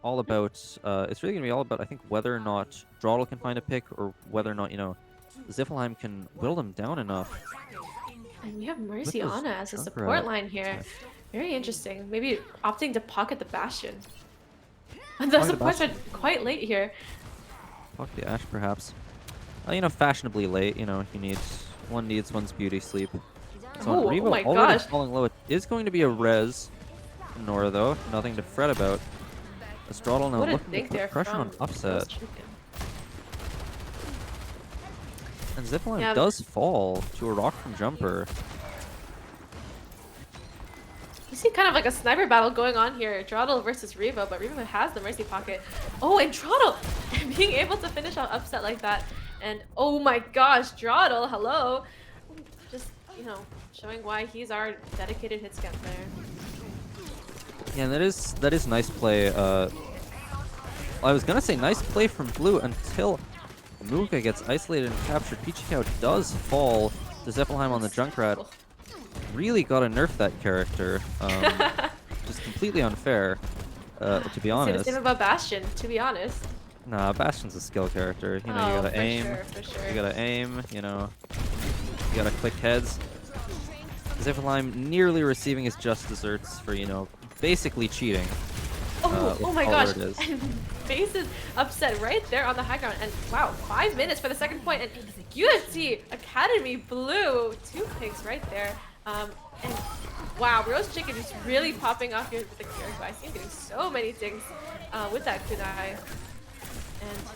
all about. I think whether or not Drawdle can find a pick, or whether or not Ziffelheim can whittle them down enough. And we have Mercy Ana as a support line here. Yeah. Very interesting. Maybe opting to pocket the Bastion. And the supports are quite late here. Pocket the Ash, perhaps. Fashionably late. One needs one's beauty sleep. So on Revo, my already gosh. falling low. It is going to be a res from Nora, though. Nothing to fret about. Drawdle now looking to put pressure on Upset. And Zipline does fall to a rock from Jumper. You see kind of like a sniper battle going on here. Drawdle versus Revo, but Revo has the Mercy Pocket. Oh, and Drawdle being able to finish off Upset like that. And oh my gosh, Drawdle, hello. Just, showing why he's our dedicated hit scan player. Yeah, that is nice play. I was gonna say nice play from Blue until Muga gets isolated and captured. Peachy Cow does fall to Zephelheim on the Junkrat. Really gotta nerf that character. Just completely unfair, to be honest. Say the same about Bastion, to be honest. Nah, Bastion's a skill character. You gotta aim. For sure. You gotta aim, you gotta click heads. Zephelheim nearly receiving his just desserts for, basically cheating. Oh my gosh. Faces Upset right there on the high ground. And wow, 5 minutes for the second point. And UFC Academy Blue, 2 picks right there. And wow, Roast Chicken is really popping off here with the character. I see him getting so many things with that kunai. And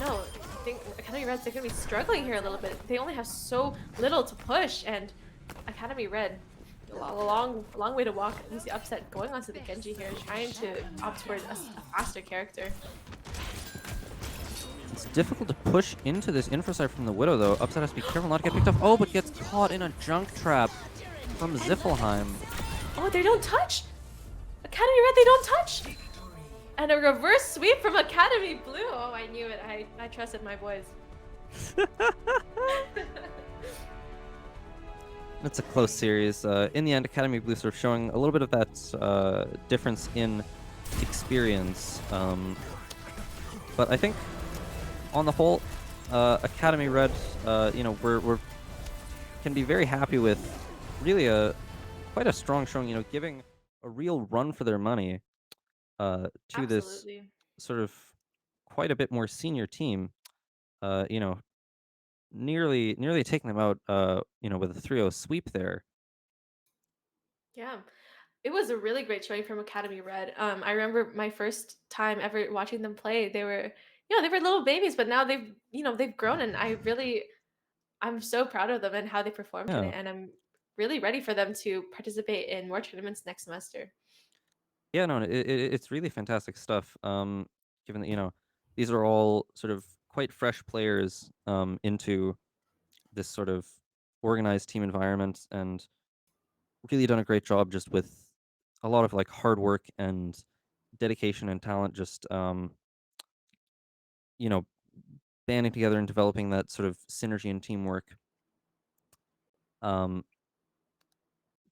I think Academy Reds are going to be struggling here a little bit. They only have so little to push, and Academy Red, a long way to walk. We see Upset going onto the Genji here, trying to opt for a faster character. It's difficult to push into this infra site from the Widow, though. Upset has to be careful not to get picked up. Oh, but gets caught in a junk trap from Ziffelheim. Oh, they don't touch! Academy Red, they don't touch! And a reverse sweep from Academy Blue. Oh, I knew it. I trusted my boys. It's a close series. In the end, Academy Blue sort of showing a little bit of that difference in experience. But I think on the whole, Academy Red, we're can be very happy with really a quite a strong showing. Giving a real run for their money to this Absolutely. sort of quite a bit more senior team. Uh, you know, nearly taking them out. With a 3-0 sweep there. Yeah. It was a really great showing from Academy Red. I remember my first time ever watching them play. They were little babies, but now they've grown, and I'm so proud of them and how they performed Yeah, today, and I'm really ready for them to participate in more tournaments next semester. yeah, no, it's really fantastic stuff. Given that these are all sort of quite fresh players into this sort of organized team environment, and really done a great job just with a lot of like hard work and dedication and talent, just you know banding together and developing that sort of synergy and teamwork. Um,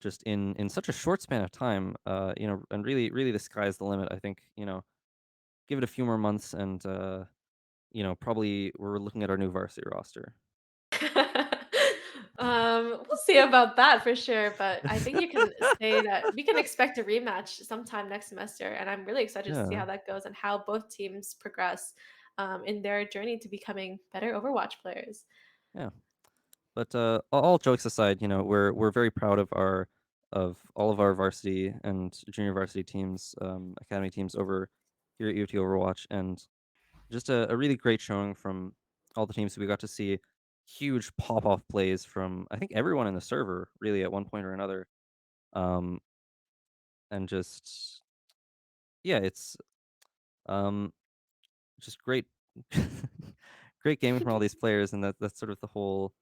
just in such a short span of time, and really the sky's the limit. I think give it a few more months, and probably we're looking at our new varsity roster. We'll see about that for sure, but I think you can say that we can expect a rematch sometime next semester, and I'm really excited to see Yeah, how that goes and how both teams progress in their journey to becoming better Overwatch players. yeah. But all jokes aside, we're very proud of all of our varsity and junior varsity teams, academy teams over here at UT Overwatch, and just a really great showing from all the teams. We got to see huge pop off plays from I think everyone in the server really at one point or another, um, and just yeah, it's um, just great, great gaming from all these players, and that's sort of the whole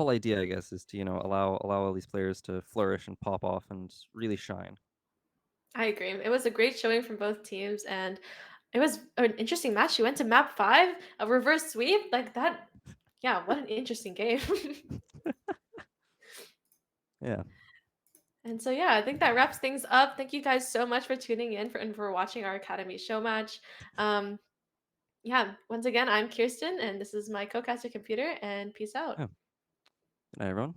idea, I guess, is to allow all these players to flourish and pop off and really shine. I agree. It was a great showing from both teams, and it was an interesting match. You went to map 5, a reverse sweep like that. Yeah, what an interesting game. Yeah, And so, yeah, I think that wraps things up. Thank you guys so much for tuning in and for watching our Academy show match. Um, yeah, once again, I'm Kirsten, and this is my co-caster computer, and peace out. yeah. Good night, everyone.